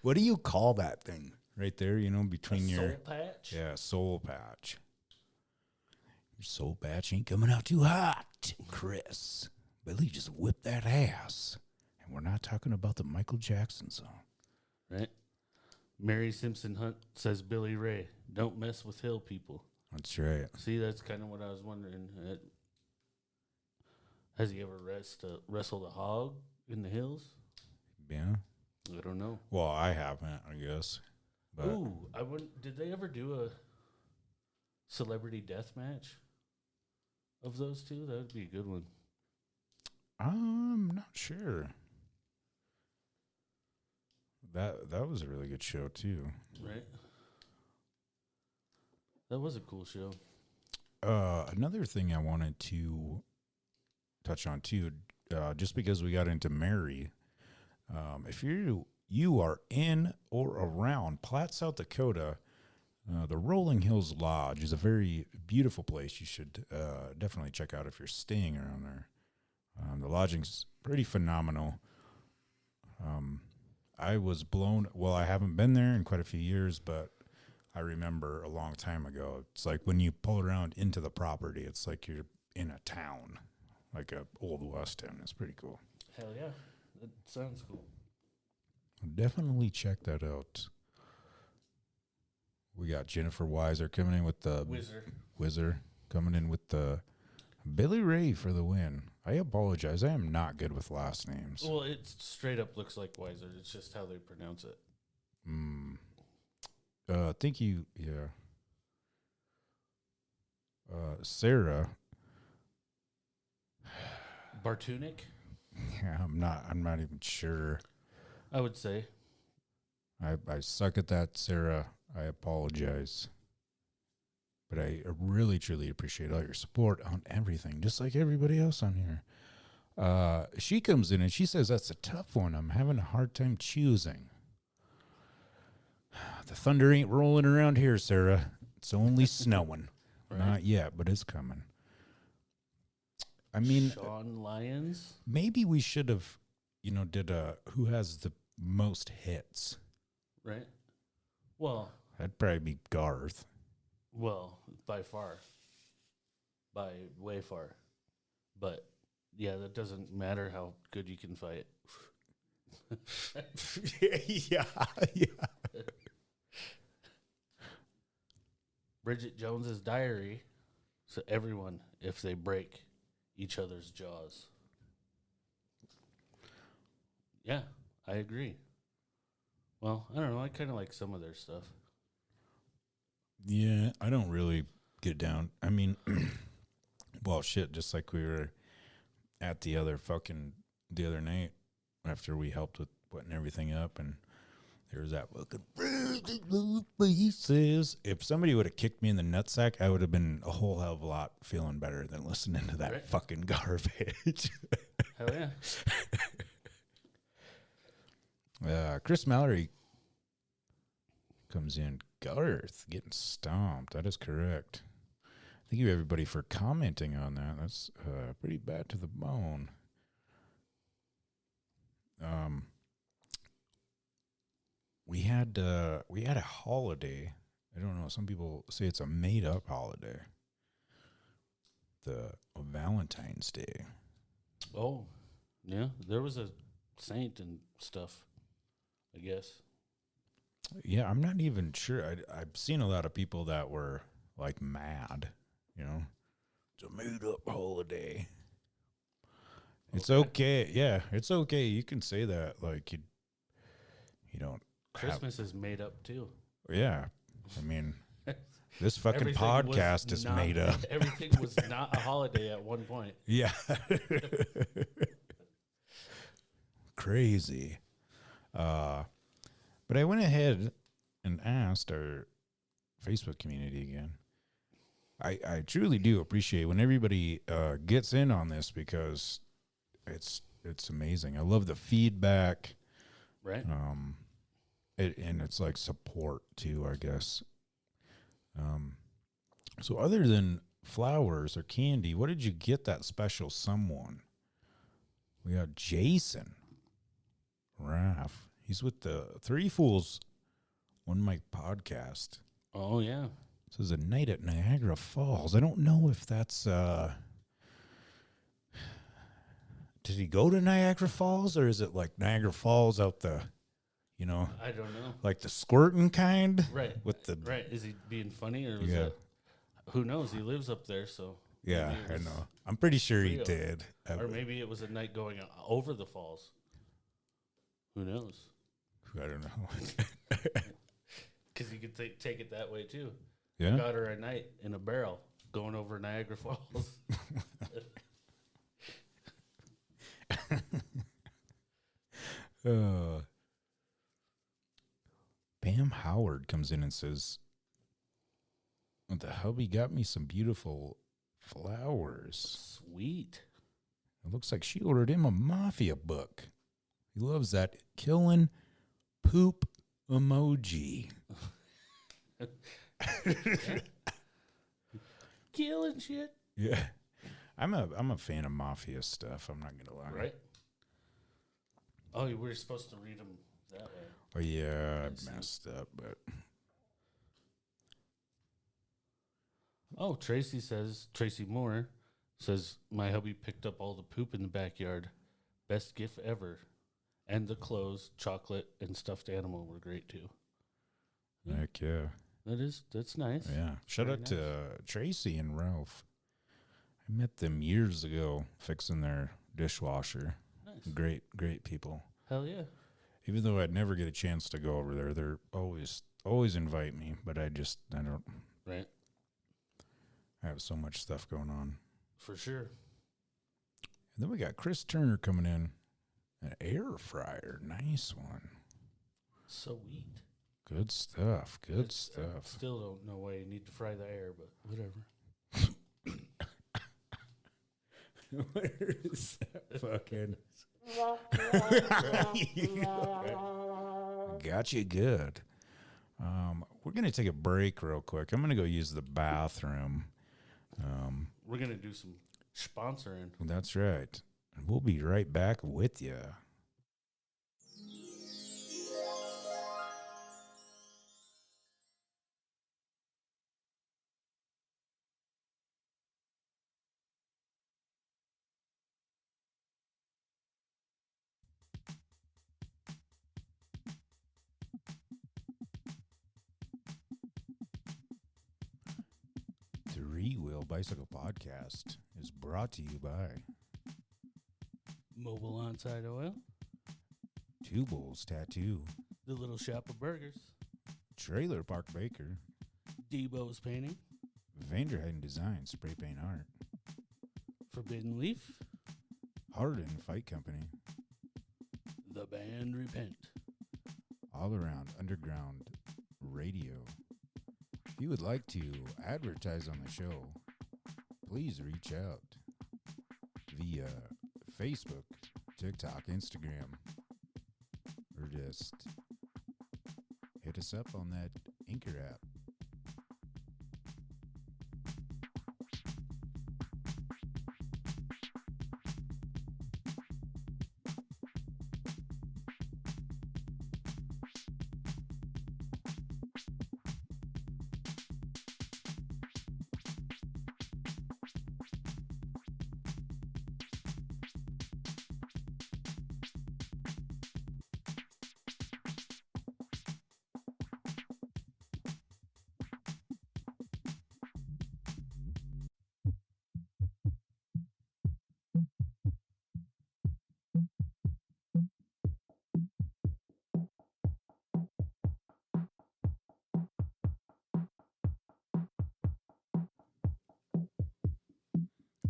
Speaker 1: What do you call that thing right there, you know, between
Speaker 2: A
Speaker 1: your
Speaker 2: soul patch?
Speaker 1: Yeah, soul patch. Your soul patch ain't coming out too hot, Chris. Billy just whipped that ass. And we're not talking about the Michael Jackson song.
Speaker 2: Right? Mary Simpson Hunt says Billy Ray, don't mess with hill people.
Speaker 1: That's right.
Speaker 2: See, that's kind of what I was wondering. Has he ever wrestled a hog in the hills?
Speaker 1: Yeah.
Speaker 2: I don't know.
Speaker 1: Well, I haven't, I guess. But
Speaker 2: Ooh, I wouldn't. Did they ever do a celebrity death match of those two? That would be a good one.
Speaker 1: I'm not sure. That was a really good show too.
Speaker 2: Right. That was a cool show.
Speaker 1: Another thing I wanted to touch on too, just because we got into Mary, if you are in or around Platte, South Dakota, the Rolling Hills Lodge is a very beautiful place. You should definitely check out if you're staying around there. The lodging's pretty phenomenal. I was blown. Well, I haven't been there in quite a few years, but I remember a long time ago. It's like when you pull around into the property, it's like you're in a town, like a old West town. It's pretty cool.
Speaker 2: Hell yeah. That sounds cool.
Speaker 1: Definitely check that out. We got Jennifer Weiser coming in with the Whizzer coming in with the Billy Ray for the win. I apologize. I am not good with last names.
Speaker 2: Well, it straight up looks like Weiser. It's just how they pronounce it.
Speaker 1: Thank you. Yeah. Sarah.
Speaker 2: Bartunik?
Speaker 1: Yeah, I'm not even sure.
Speaker 2: I would say.
Speaker 1: I suck at that, Sarah. I apologize. But I really, truly appreciate all your support on everything, just like everybody else on here. She comes in and she says, that's a tough one. I'm having a hard time choosing. The thunder ain't rolling around here, Sarah. It's only snowing. Right. Not yet, but it's coming. I mean,
Speaker 2: Sean Lyons?
Speaker 1: Maybe we should have, did who has the most hits.
Speaker 2: Right. Well,
Speaker 1: that'd probably be Garth.
Speaker 2: Well, by far. By way far. But, yeah, that doesn't matter how good you can fight.
Speaker 1: yeah.
Speaker 2: Bridget Jones's Diary. So everyone, if they break each other's jaws. Yeah, I agree. Well, I don't know. I kind of like some of their stuff.
Speaker 1: Yeah, I don't really get down. I mean, well, shit, just like we were at the other night after we helped with putting everything up, and there was that fucking pieces. If somebody would have kicked me in the nutsack, I would have been a whole hell of a lot feeling better than listening to that fucking garbage.
Speaker 2: Hell yeah.
Speaker 1: Chris Mallory comes in. Garth getting stomped. That is correct. Thank you, everybody, for commenting on that. That's pretty bad to the bone. We had a holiday. I don't know. Some people say it's a made-up holiday. The Valentine's Day.
Speaker 2: Oh, yeah. There was a saint and stuff, I guess.
Speaker 1: Yeah, I'm not even sure. I've seen a lot of people that were like mad, It's a made-up holiday. It's okay. Yeah, it's okay. You can say that. Like you don't.
Speaker 2: Christmas is made up too.
Speaker 1: Yeah, I mean, this fucking podcast is made up.
Speaker 2: Everything was not a holiday at one point.
Speaker 1: Yeah. Crazy. But I went ahead and asked our Facebook community again. I truly do appreciate when everybody gets in on this because it's amazing. I love the feedback.
Speaker 2: Right.
Speaker 1: And it's like support too, I guess. So other than flowers or candy, what did you get that special someone? We got Jason Raff. He's with the Three Fools One Mic podcast.
Speaker 2: Oh, yeah.
Speaker 1: This is a night at Niagara Falls. I don't know if that's... did he go to Niagara Falls, or is it like Niagara Falls out the... I
Speaker 2: don't know.
Speaker 1: Like the squirting kind?
Speaker 2: Right. Right. Is he being funny, or was it... Who knows? He lives up there, so...
Speaker 1: Yeah, I know. I'm pretty sure he did.
Speaker 2: Or maybe it was a night going over the falls. Who knows?
Speaker 1: I don't know.
Speaker 2: Because you could take it that way too.
Speaker 1: Yeah.
Speaker 2: Got her at night in a barrel going over Niagara Falls.
Speaker 1: Bam Howard comes in and says, the hubby got me some beautiful flowers.
Speaker 2: Sweet.
Speaker 1: It looks like she ordered him a mafia book. He loves that killing poop emoji.
Speaker 2: Killing shit.
Speaker 1: Yeah. I'm a fan of mafia stuff, I'm not gonna lie.
Speaker 2: Right? Oh, you were supposed to read them that way.
Speaker 1: Oh yeah, I messed up, but
Speaker 2: Tracy Moore says, my hubby picked up all the poop in the backyard. Best gift ever. And the clothes, chocolate, and stuffed animal were great too.
Speaker 1: heck yeah.
Speaker 2: That's nice.
Speaker 1: Yeah. Shout out to Tracy and Ralph. I met them years ago fixing their dishwasher.
Speaker 2: Nice.
Speaker 1: Great people.
Speaker 2: Hell yeah.
Speaker 1: Even though I'd never get a chance to go over there, they're always invite me, but I don't.
Speaker 2: Right.
Speaker 1: I have so much stuff going on.
Speaker 2: For sure.
Speaker 1: And then we got Chris Turner coming in. An air fryer. Nice one.
Speaker 2: Sweet.
Speaker 1: Good stuff. Good
Speaker 2: I
Speaker 1: stuff.
Speaker 2: still don't know why you need to fry the air, but whatever.
Speaker 1: Where is that fucking... Got you good. We're going to take a break real quick. I'm going to go use the bathroom.
Speaker 2: We're going to do some sponsoring.
Speaker 1: That's right. And we'll be right back with you. Three-Wheel Bicycle Podcast is brought to you by
Speaker 2: Mobile On-Site Oil.
Speaker 1: Two Bulls Tattoo,
Speaker 2: The Little Shop of Burgers.
Speaker 1: Trailer Park Baker,
Speaker 2: Debo's Painting.
Speaker 1: Vanderheiden Design Spray Paint Art,
Speaker 2: Forbidden Leaf.
Speaker 1: Hardin Fight Company,
Speaker 2: The Band Repent.
Speaker 1: All Around Underground Radio. If you would like to advertise on the show, please reach out via Facebook, TikTok, Instagram, or just hit us up on that Anchor app.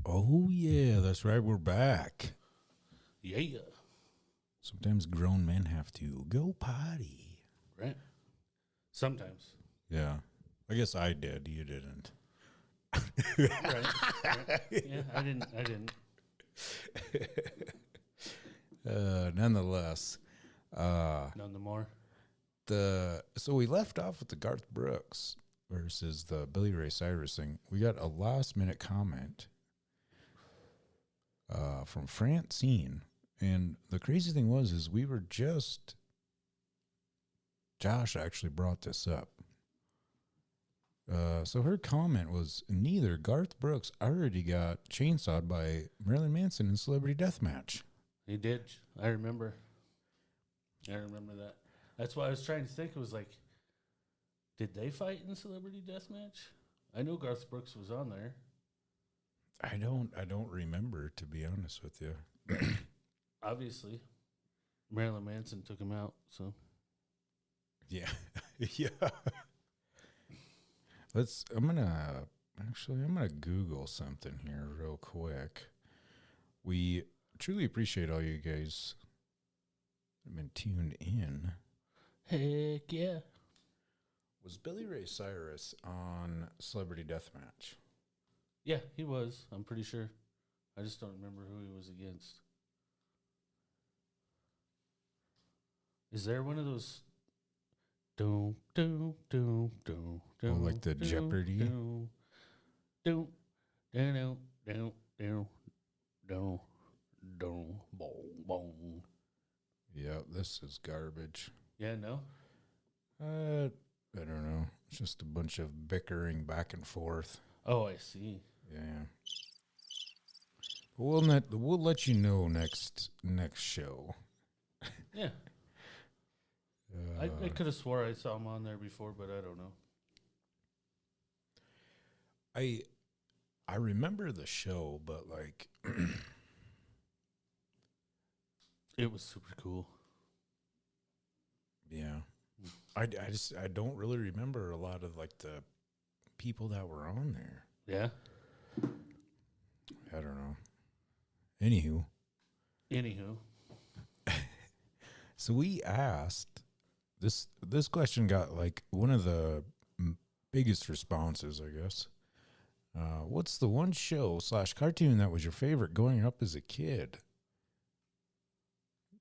Speaker 1: Oh, yeah, that's right. We're back.
Speaker 2: Yeah.
Speaker 1: Sometimes grown men have to go potty.
Speaker 2: Right. Sometimes.
Speaker 1: Yeah. I guess I did. You didn't.
Speaker 2: Right. Yeah, I didn't.
Speaker 1: Nonetheless.
Speaker 2: None the more.
Speaker 1: So we left off with the Garth Brooks versus the Billy Ray Cyrus thing. We got a last minute comment from Francine, and the crazy thing was we were just, Josh actually brought this up. So her comment was, neither Garth Brooks already got chainsawed by Marilyn Manson in Celebrity Deathmatch.
Speaker 2: He did. I remember that. That's why I was trying to think. It was like, did they fight in Celebrity Deathmatch? I know Garth Brooks was on there.
Speaker 1: I don't remember, to be honest with you.
Speaker 2: Obviously, Marilyn Manson took him out. So
Speaker 1: Yeah. Yeah. I'm gonna Google something here real quick. We truly appreciate all you guys have been tuned in.
Speaker 2: Heck yeah.
Speaker 1: Was Billy Ray Cyrus on Celebrity Deathmatch?
Speaker 2: Yeah, he was. I'm pretty sure. I just don't remember who he was against. Is there one of those? Do do do do do.
Speaker 1: Oh, like the Jeopardy?
Speaker 2: Do do do do do do do do boom boom.
Speaker 1: Yeah, this is garbage.
Speaker 2: Yeah, no.
Speaker 1: I don't know. It's just a bunch of bickering back and forth.
Speaker 2: Oh, I see.
Speaker 1: Yeah. We'll let you know next show.
Speaker 2: Yeah. I could have swore I saw him on there before, but I don't know.
Speaker 1: I remember the show, but like
Speaker 2: It was super cool.
Speaker 1: yeah. I don't really remember a lot of like the people that were on there.
Speaker 2: Yeah.
Speaker 1: I don't know. Anywho, so we asked this question got like one of the biggest responses, I guess. What's the one show / cartoon that was your favorite growing up as a kid?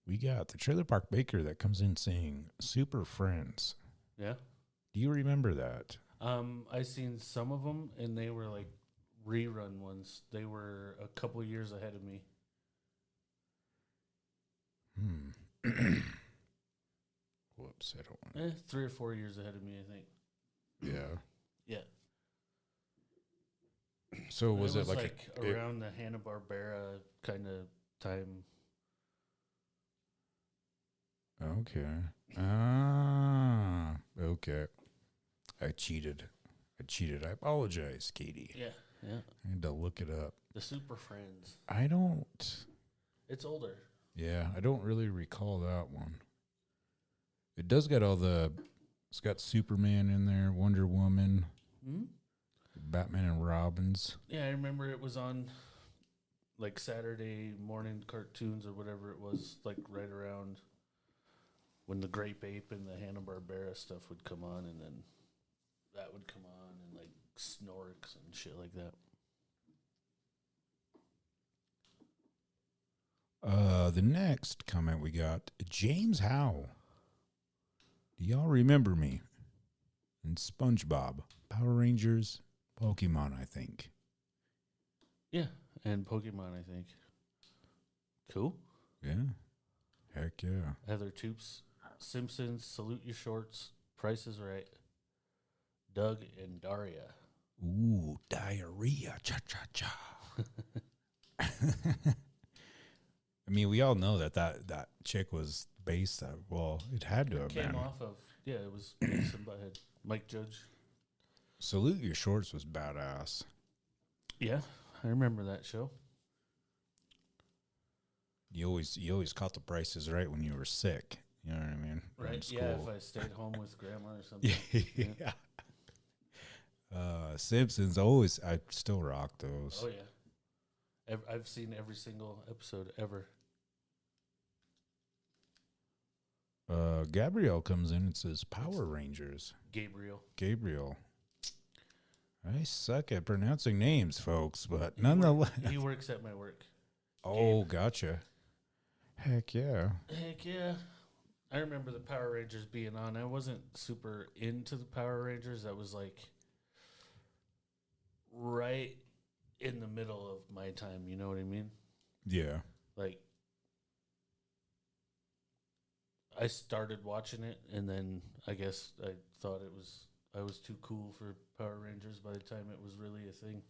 Speaker 1: We got the Trailer Park Baker that comes in saying Super Friends.
Speaker 2: Yeah.
Speaker 1: Do you remember that?
Speaker 2: I seen some of them, and they were like rerun ones. They were a couple years ahead of me.
Speaker 1: Whoops, I don't want
Speaker 2: 3 or 4 years ahead of me, I think.
Speaker 1: Yeah.
Speaker 2: Yeah.
Speaker 1: So was it
Speaker 2: like around the Hanna-Barbera kind of time?
Speaker 1: Okay. Okay. I cheated. I apologize, Katie.
Speaker 2: Yeah, yeah.
Speaker 1: I had to look it up.
Speaker 2: The Super Friends.
Speaker 1: I don't.
Speaker 2: It's older.
Speaker 1: Yeah, I don't really recall that one. It does got it's got Superman in there, Wonder Woman, Batman and Robins.
Speaker 2: Yeah, I remember it was on like Saturday morning cartoons or whatever it was, like right around when the Grape Ape and the Hanna-Barbera stuff would come on, and then that would come on, and like Snorks and shit like that.
Speaker 1: The next comment we got, James Howe. Do y'all remember me? And SpongeBob, Power Rangers, Pokemon, I think.
Speaker 2: Yeah, and Pokemon, I think. Cool.
Speaker 1: Yeah. Heck yeah.
Speaker 2: Heather Toops, Simpsons, Salute Your Shorts, Price is Right, Doug and Daria.
Speaker 1: Ooh, diarrhea, cha-cha-cha. I mean, we all know that chick was based on, well, it had to have been.
Speaker 2: Came off of, yeah, it was Beavis and Butthead. Mike Judge.
Speaker 1: Salute Your Shorts was badass.
Speaker 2: Yeah, I remember that show.
Speaker 1: You always caught the prices right when you were sick. You know what I mean?
Speaker 2: Right, yeah, if I stayed home with grandma or something.
Speaker 1: Yeah. Simpsons, I still rock those.
Speaker 2: Oh, yeah. I've seen every single episode ever.
Speaker 1: Gabrielle comes in and says Power Rangers.
Speaker 2: Gabriel.
Speaker 1: I suck at pronouncing names, folks, but nonetheless.
Speaker 2: He works at my work.
Speaker 1: Oh,
Speaker 2: Gabe.
Speaker 1: Gotcha. Heck yeah.
Speaker 2: Heck yeah. I remember the Power Rangers being on. I wasn't super into the Power Rangers. That was like right in the middle of my time. You know what I mean?
Speaker 1: Yeah.
Speaker 2: Like, I started watching it, and then I guess I thought I was too cool for Power Rangers by the time it was really a thing.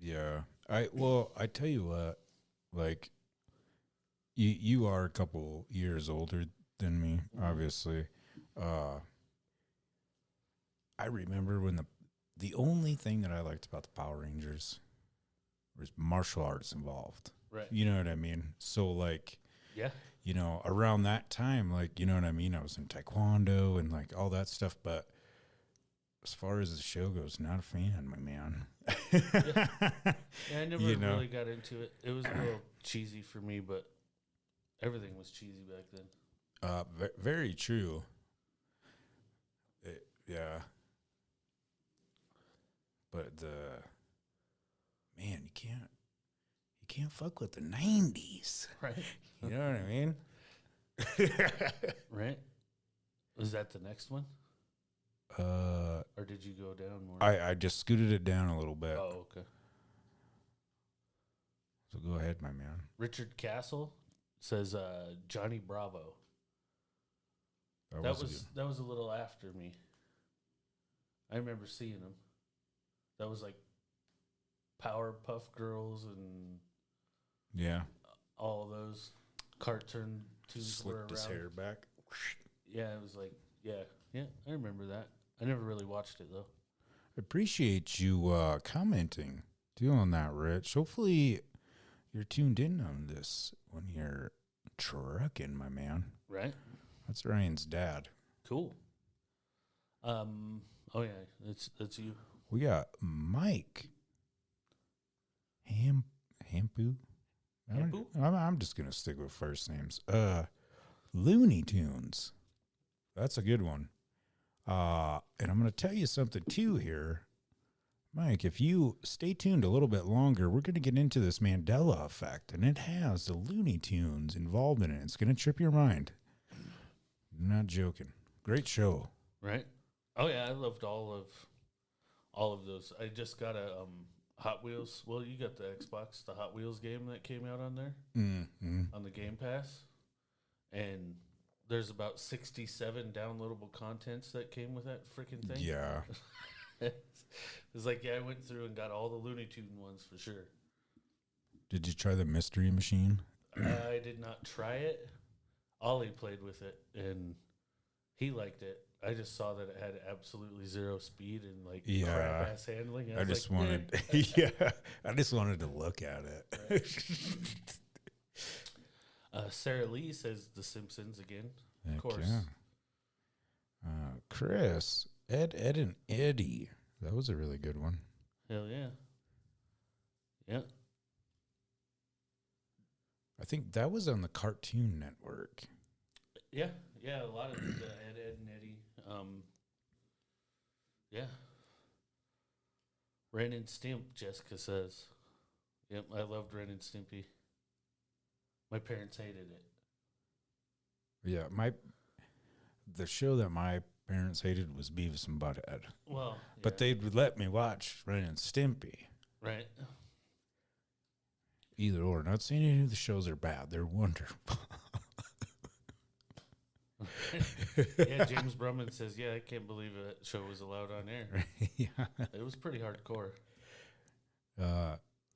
Speaker 1: Yeah. I tell you what, like, you are a couple years older than me, obviously. I remember when the only thing that I liked about the Power Rangers was martial arts involved.
Speaker 2: Right.
Speaker 1: You know what I mean? So, like,
Speaker 2: Yeah.
Speaker 1: You know, around that time, like, you know what I mean? I was in taekwondo and like all that stuff, but as far as the show goes, not a fan, my man.
Speaker 2: Yeah, I never really got into it. It was a little cheesy for me, but everything was cheesy back then.
Speaker 1: Very true. Yeah. But man, you can't fuck with the 90s.
Speaker 2: Right.
Speaker 1: You know what I mean?
Speaker 2: Right. Was that the next one? Or did you go down more?
Speaker 1: I just scooted it down a little bit.
Speaker 2: Oh, okay.
Speaker 1: So go ahead, my man.
Speaker 2: Richard Castle says Johnny Bravo. That was a little after me. I remember seeing him. That was like Powerpuff Girls and all of those cartoon tunes were around.
Speaker 1: Slicked his hair back.
Speaker 2: Yeah, it was like yeah. I remember that. I never really watched it though.
Speaker 1: Appreciate you commenting too on that, Rich. Hopefully you're tuned in on this when you're trucking, my man.
Speaker 2: Right.
Speaker 1: That's Ryan's dad.
Speaker 2: Cool. Oh yeah, that's you.
Speaker 1: We got Mike Hampu. I'm just gonna stick with first names. Looney Tunes. That's a good one. And I'm gonna tell you something too here, Mike. If you stay tuned a little bit longer, we're gonna get into this Mandela effect, and it has the Looney Tunes involved in it. It's gonna trip your mind. I'm not joking. Great show.
Speaker 2: Right. Oh yeah, I loved all of those. I just got a Hot Wheels. Well, you got the Xbox, the Hot Wheels game that came out on there on the Game Pass, and there's about 67 downloadable contents that came with that freaking thing.
Speaker 1: Yeah.
Speaker 2: It's like, I went through and got all the Looney Tune ones for sure.
Speaker 1: Did you try the Mystery Machine?
Speaker 2: I did not try it. Ollie played with it, and he liked it. I just saw that it had absolutely zero speed and like crap ass handling.
Speaker 1: I just wanted, I just wanted to look at it.
Speaker 2: Right. Sarah Lee says The Simpsons again. Of course.
Speaker 1: Yeah. Chris, Ed, and Eddie. That was a really good one.
Speaker 2: Hell yeah. Yeah.
Speaker 1: I think that was on the Cartoon Network.
Speaker 2: Yeah. A lot of the Ed, and Eddie. Yeah. Ren and Stimp, Jessica says. Yep, I loved Ren and Stimpy. My parents hated it.
Speaker 1: Yeah, the show that my parents hated was Beavis and Butthead.
Speaker 2: Well,
Speaker 1: but they'd let me watch Ren and Stimpy.
Speaker 2: Right.
Speaker 1: Either or. Not saying any of the shows are bad. They're wonderful.
Speaker 2: Yeah, James Brumman says, yeah, I can't believe that show was allowed on air.
Speaker 1: Yeah.
Speaker 2: It was pretty hardcore.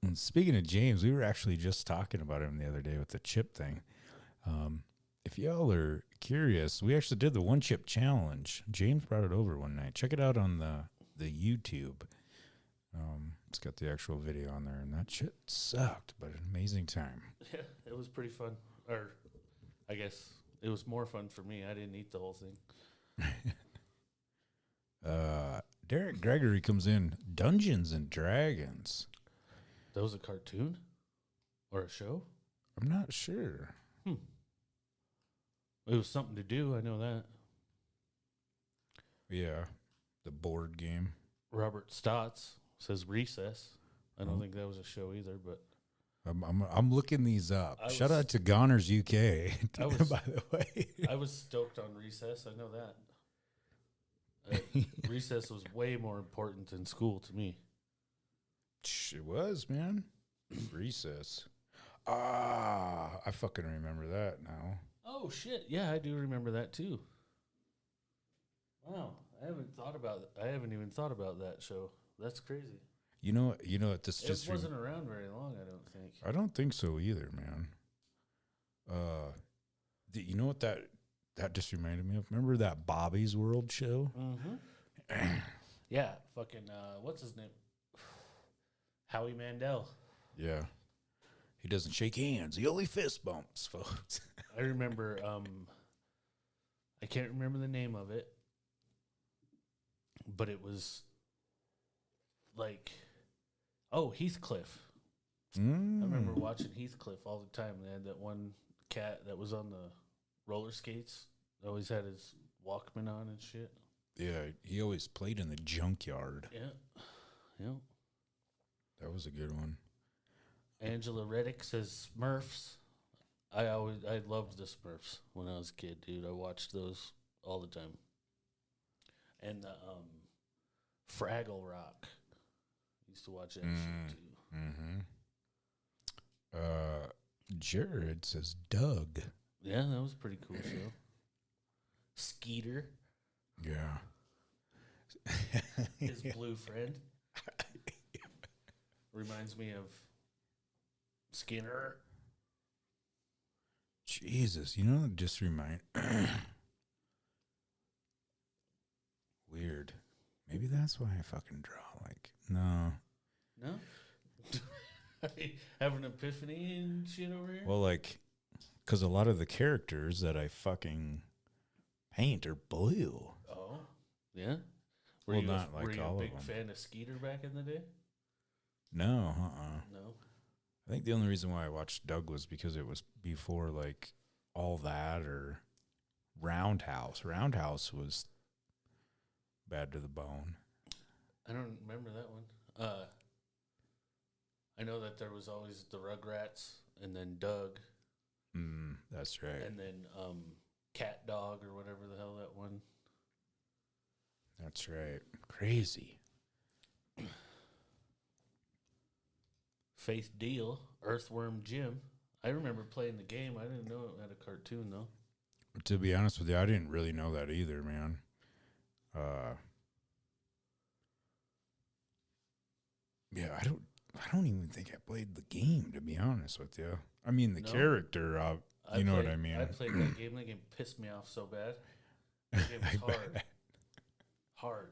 Speaker 1: And speaking of James, we were actually just talking about him the other day with the chip thing. If y'all are curious, we actually did the one chip challenge. James brought it over one night. Check it out on the YouTube. It's got the actual video on there, and that shit sucked, but an amazing time.
Speaker 2: Yeah, it was pretty fun. Or, I guess it was more fun for me. I didn't eat the whole thing.
Speaker 1: Derek Gregory comes in. Dungeons and Dragons.
Speaker 2: That was a cartoon? Or a show?
Speaker 1: I'm not sure.
Speaker 2: It was something to do. I know that.
Speaker 1: Yeah, the board game.
Speaker 2: Robert Stotts says Recess. I don't think that was a show either, but
Speaker 1: I'm looking these up. Shout out to Goners UK. By the way,
Speaker 2: I was stoked on Recess. I know that. Recess was way more important than school to me.
Speaker 1: It was, man. Recess. I fucking remember that now.
Speaker 2: Oh shit! Yeah, I do remember that too. Wow, I haven't even thought about that show. That's crazy.
Speaker 1: You know what? This
Speaker 2: just wasn't around very long. I don't think.
Speaker 1: I don't think so either, man. You know what that just reminded me of? Remember that Bobby's World show?
Speaker 2: Mm-hmm. Yeah, fucking what's his name? Howie Mandel.
Speaker 1: Yeah. He doesn't shake hands. He only fist bumps, folks.
Speaker 2: I remember, I can't remember the name of it, but it was like, Heathcliff. I remember watching Heathcliff all the time. They had that one cat that was on the roller skates. Always had his Walkman on and shit.
Speaker 1: Yeah, he always played in the junkyard.
Speaker 2: Yeah.
Speaker 1: That was a good one.
Speaker 2: Angela Reddick says Smurfs. I loved the Smurfs when I was a kid, dude. I watched those all the time. And the Fraggle Rock. Used to watch that shit too.
Speaker 1: Mm-hmm. Jared says Doug.
Speaker 2: Yeah, that was a pretty cool show. Skeeter.
Speaker 1: Yeah.
Speaker 2: His blue friend. Reminds me of Skinner.
Speaker 1: Jesus, just remind. Weird. Maybe that's why I fucking draw. No.
Speaker 2: No? Have an epiphany and shit over here?
Speaker 1: Well, because a lot of the characters that I fucking paint are blue.
Speaker 2: Oh, yeah?
Speaker 1: Were you a
Speaker 2: big fan of Skeeter back in the day?
Speaker 1: No,
Speaker 2: No?
Speaker 1: I think the only reason why I watched Doug was because it was before, all that or Roundhouse. Roundhouse was bad to the bone.
Speaker 2: I don't remember that one. I know that there was always the Rugrats and then Doug.
Speaker 1: That's right.
Speaker 2: And then Cat Dog or whatever the hell that one.
Speaker 1: That's right. Crazy.
Speaker 2: Faith Deal, Earthworm Jim. I remember playing the game. I didn't know it had a cartoon, though.
Speaker 1: To be honest with you, I didn't really know that either, man. Yeah, I don't even think I played the game, to be honest with you. I mean, the character, you know what I mean?
Speaker 2: I played that game. That game pissed me off so bad. That game was hard.
Speaker 1: Bet.
Speaker 2: Hard.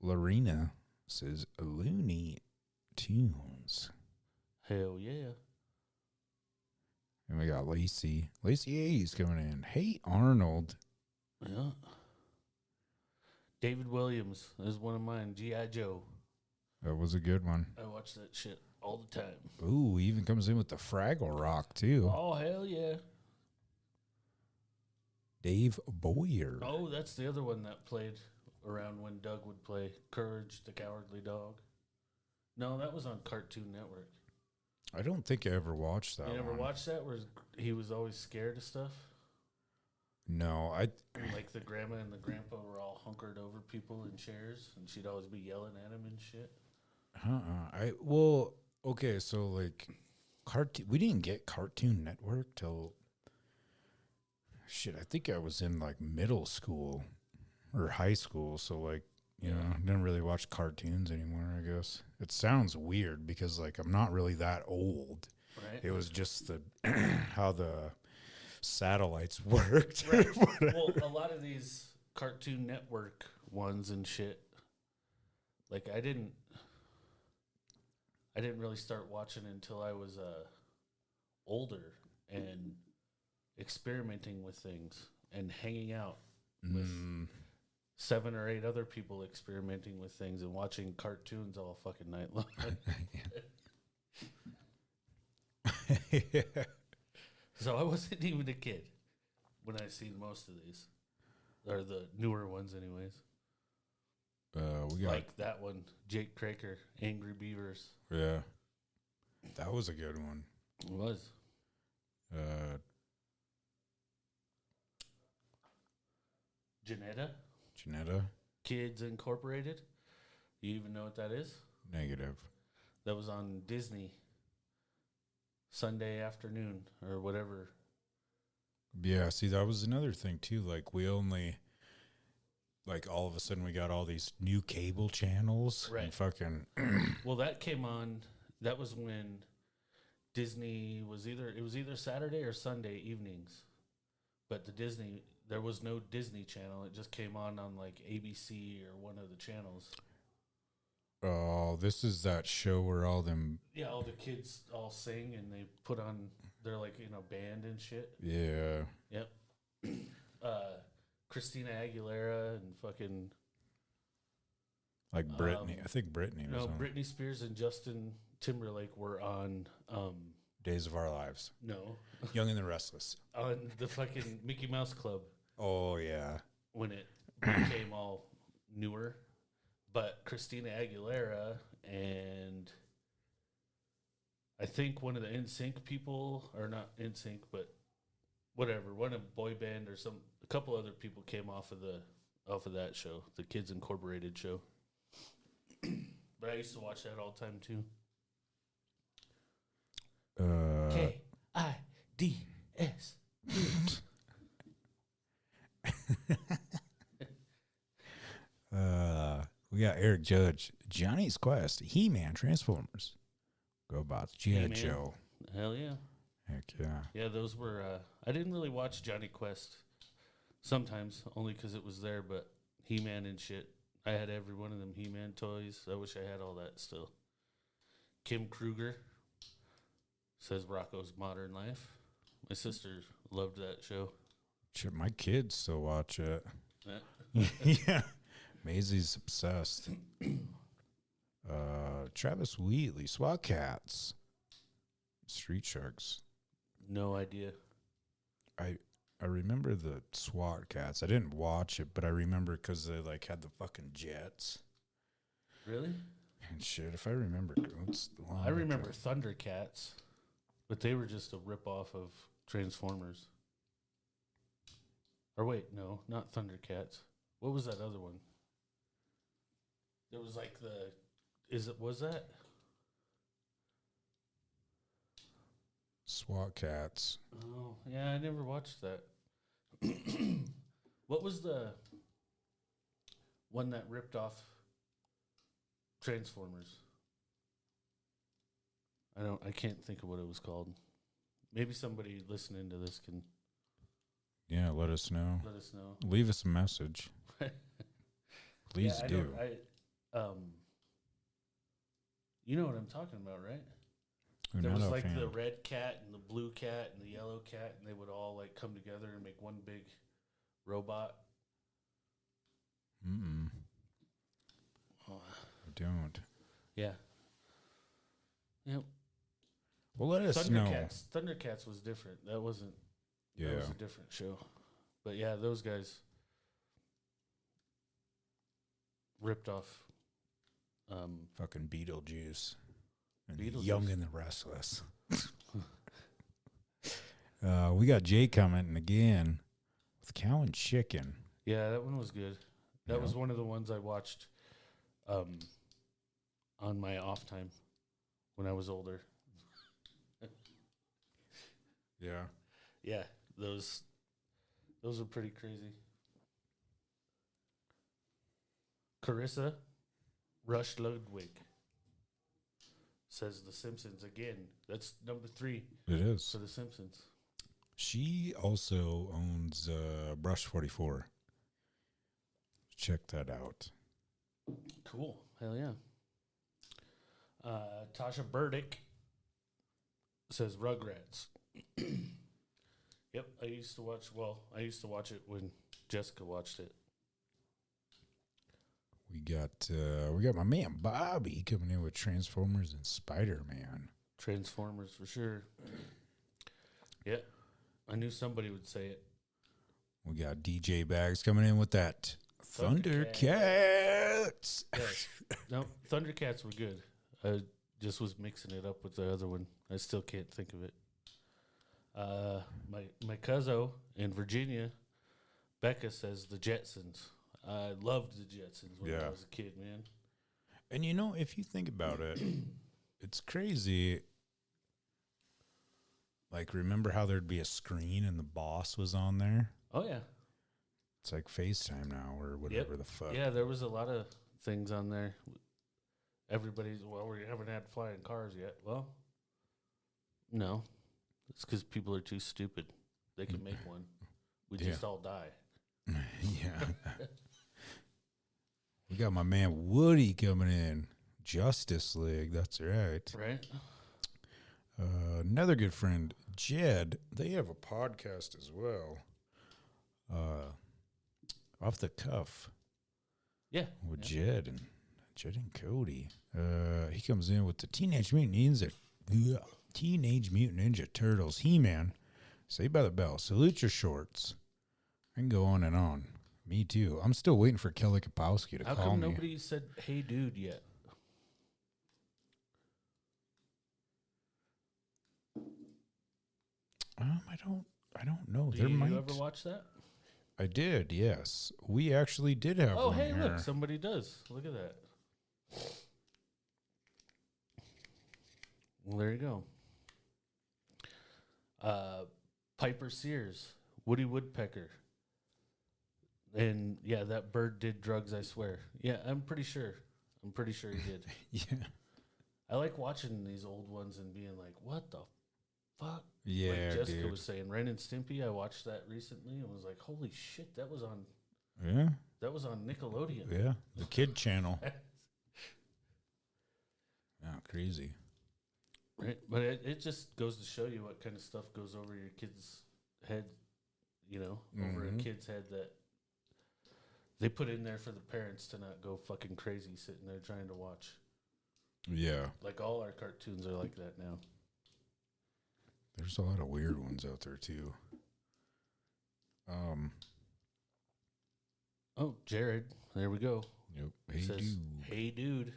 Speaker 1: Lorena says Looney Tunes.
Speaker 2: Hell yeah.
Speaker 1: And we got Lacey. Lacey A's coming in. Hey, Arnold.
Speaker 2: Yeah. David Williams is one of mine. G.I. Joe.
Speaker 1: That was a good one.
Speaker 2: I watch that shit all the time.
Speaker 1: Ooh, he even comes in with the Fraggle Rock, too.
Speaker 2: Oh, hell yeah.
Speaker 1: Dave Boyer.
Speaker 2: Oh, that's the other one that played around when Doug would play Courage the Cowardly Dog. No, that was on Cartoon Network.
Speaker 1: I don't think I ever watched that.
Speaker 2: You never watched that where he was always scared of stuff?
Speaker 1: No,
Speaker 2: Like the grandma and the grandpa were all hunkered over people in chairs, and she'd always be yelling at him and shit.
Speaker 1: Okay, so we didn't get Cartoon Network till I think I was in middle school or high school, so didn't really watch cartoons anymore, I guess. It sounds weird because I'm not really that old.
Speaker 2: Right.
Speaker 1: It was just how the satellites worked.
Speaker 2: Right. Well, a lot of these Cartoon Network ones and shit, I didn't really start watching until I was older and experimenting with things and hanging out with 7 or 8 other people experimenting with things and watching cartoons all fucking night long.
Speaker 1: Yeah.
Speaker 2: So I wasn't even a kid when I seen most of these, or the newer ones, anyways.
Speaker 1: We got
Speaker 2: that one, Jake Craker, Angry Beavers.
Speaker 1: Yeah, that was a good one.
Speaker 2: It was. Janetta, Kids Incorporated. You even know what that is?
Speaker 1: Negative.
Speaker 2: That was on Disney Sunday afternoon or whatever.
Speaker 1: Yeah, see, that was another thing too. We only all of a sudden we got all these new cable channels.
Speaker 2: Right.
Speaker 1: And fucking
Speaker 2: Well, that came on. That was when Disney was either Saturday or Sunday evenings. But there was no Disney Channel. It just came on ABC or one of the channels.
Speaker 1: Oh, this is that show where all them.
Speaker 2: Yeah, all the kids all sing and they put on. They're like in a band and shit.
Speaker 1: Yeah.
Speaker 2: Yep. Christina Aguilera and fucking.
Speaker 1: Like Britney. I think Britney was
Speaker 2: No,
Speaker 1: on
Speaker 2: Britney Spears and Justin Timberlake were on.
Speaker 1: Days of Our Lives.
Speaker 2: No.
Speaker 1: Young and the Restless.
Speaker 2: On the fucking Mickey Mouse Club.
Speaker 1: Oh, yeah.
Speaker 2: When it became all newer. But Christina Aguilera and I think one of the NSYNC people, or not NSYNC, but whatever, one of boy band or a couple other people came off of that show, the Kids Incorporated show. But I used to watch that all the time too. KIDS.
Speaker 1: We got Eric Judge, Johnny's Quest, He-Man, Transformers, GoBots, G.I. Joe.
Speaker 2: Hell yeah.
Speaker 1: Heck yeah.
Speaker 2: Yeah, those were, I didn't really watch Johnny Quest sometimes, only because it was there, but He-Man and shit. I had every one of them He-Man toys. I wish I had all that still. Kim Kruger says Rocco's Modern Life. My sister loved that show.
Speaker 1: Shit, my kids still watch it.
Speaker 2: Yeah.
Speaker 1: Yeah. Maisie's obsessed. Travis Wheatley, SWAT Cats, Street Sharks.
Speaker 2: No idea.
Speaker 1: I remember the SWAT Cats. I didn't watch it, but I remember because they like had the fucking jets.
Speaker 2: Really?
Speaker 1: And shit, if I remember,
Speaker 2: I remember Thundercats, but they were just a ripoff of Transformers. Or wait, no, not Thundercats. What was that other one? There was like was that?
Speaker 1: SWAT Cats.
Speaker 2: Oh, yeah, I never watched that. What was the one that ripped off Transformers? I can't think of what it was called. Maybe somebody listening to this can.
Speaker 1: Yeah, let us know.
Speaker 2: Let us know.
Speaker 1: Leave us a message. Please do.
Speaker 2: You know what I'm talking about, right? There was like the red cat and the blue cat and the yellow cat, and they would all like come together and make one big robot.
Speaker 1: I don't.
Speaker 2: Yeah. Yep.
Speaker 1: Well, let us know.
Speaker 2: Thundercats was different. That wasn't.
Speaker 1: Yeah.
Speaker 2: That was a different show. But yeah, those guys ripped off.
Speaker 1: Fucking Beetlejuice. And
Speaker 2: Beetlejuice.
Speaker 1: Young and the Restless. We got Jay commenting again with Cow and Chicken.
Speaker 2: Yeah, that one was good. That was one of the ones I watched on my off time when I was older.
Speaker 1: Yeah.
Speaker 2: Yeah, those are pretty crazy. Carissa Rush Ludwig says The Simpsons again. That's number 3.
Speaker 1: It is.
Speaker 2: For The Simpsons.
Speaker 1: She also owns Brush 44. Check that out.
Speaker 2: Cool. Hell yeah. Tasha Burdick says Rugrats. Yep, I used to watch it when Jessica watched it.
Speaker 1: We got my man Bobby coming in with Transformers and Spider-Man.
Speaker 2: Transformers for sure. Yep. I knew somebody would say it.
Speaker 1: We got DJ Bags coming in with that Thundercats.
Speaker 2: Yes. No, Thundercats were good. I just was mixing it up with the other one. I still can't think of it. My cousin in Virginia, Becca, says the Jetsons. I loved the Jetsons when I was a kid, man.
Speaker 1: And you know, if you think about it, it's crazy. Like, remember how there'd be a screen and the boss was on there?
Speaker 2: Oh, yeah.
Speaker 1: It's like FaceTime now or whatever the fuck.
Speaker 2: Yeah, there was a lot of things on there. Everybody's, we haven't had flying cars yet. Well, no. It's because people are too stupid. They can make one. We just all die.
Speaker 1: Yeah. We got my man Woody coming in. Justice League. That's right.
Speaker 2: Right?
Speaker 1: Another good friend, Jed. They have a podcast as well. Off the Cuff.
Speaker 2: Yeah.
Speaker 1: With Jed and Cody. He comes in with the Teenage Mutant Ninja Turtles. He-Man. Saved by the Bell. Salute your shorts. I can go on and on. Me too. I'm still waiting for Kelly Kapowski to
Speaker 2: How
Speaker 1: call
Speaker 2: come
Speaker 1: me.
Speaker 2: nobody said, "Hey, dude," yet?
Speaker 1: I don't know.
Speaker 2: Did you ever watch that?
Speaker 1: I did, yes. We actually did have
Speaker 2: Oh,
Speaker 1: one
Speaker 2: hey,
Speaker 1: here.
Speaker 2: look, somebody does. Look at that. Well, there you go. Piper Sears, Woody Woodpecker. And, yeah, that bird did drugs, I swear. Yeah, I'm pretty sure. He did.
Speaker 1: Yeah.
Speaker 2: I like watching these old ones and being like, what the fuck?
Speaker 1: Yeah,
Speaker 2: like Jessica
Speaker 1: dude.
Speaker 2: was saying, Ren and Stimpy, I watched that recently and was like, holy shit, that was on Nickelodeon.
Speaker 1: Yeah, the kid channel. Oh, crazy.
Speaker 2: Right, but it just goes to show you what kind of stuff goes over your kid's head, over a kid's head that they put in there for the parents to not go fucking crazy sitting there trying to watch.
Speaker 1: Yeah.
Speaker 2: Like all our cartoons are like that now.
Speaker 1: There's a lot of weird ones out there too.
Speaker 2: Oh, Jared, there we go.
Speaker 1: Yep. Hey,
Speaker 2: Says,
Speaker 1: dude.
Speaker 2: Hey, dude.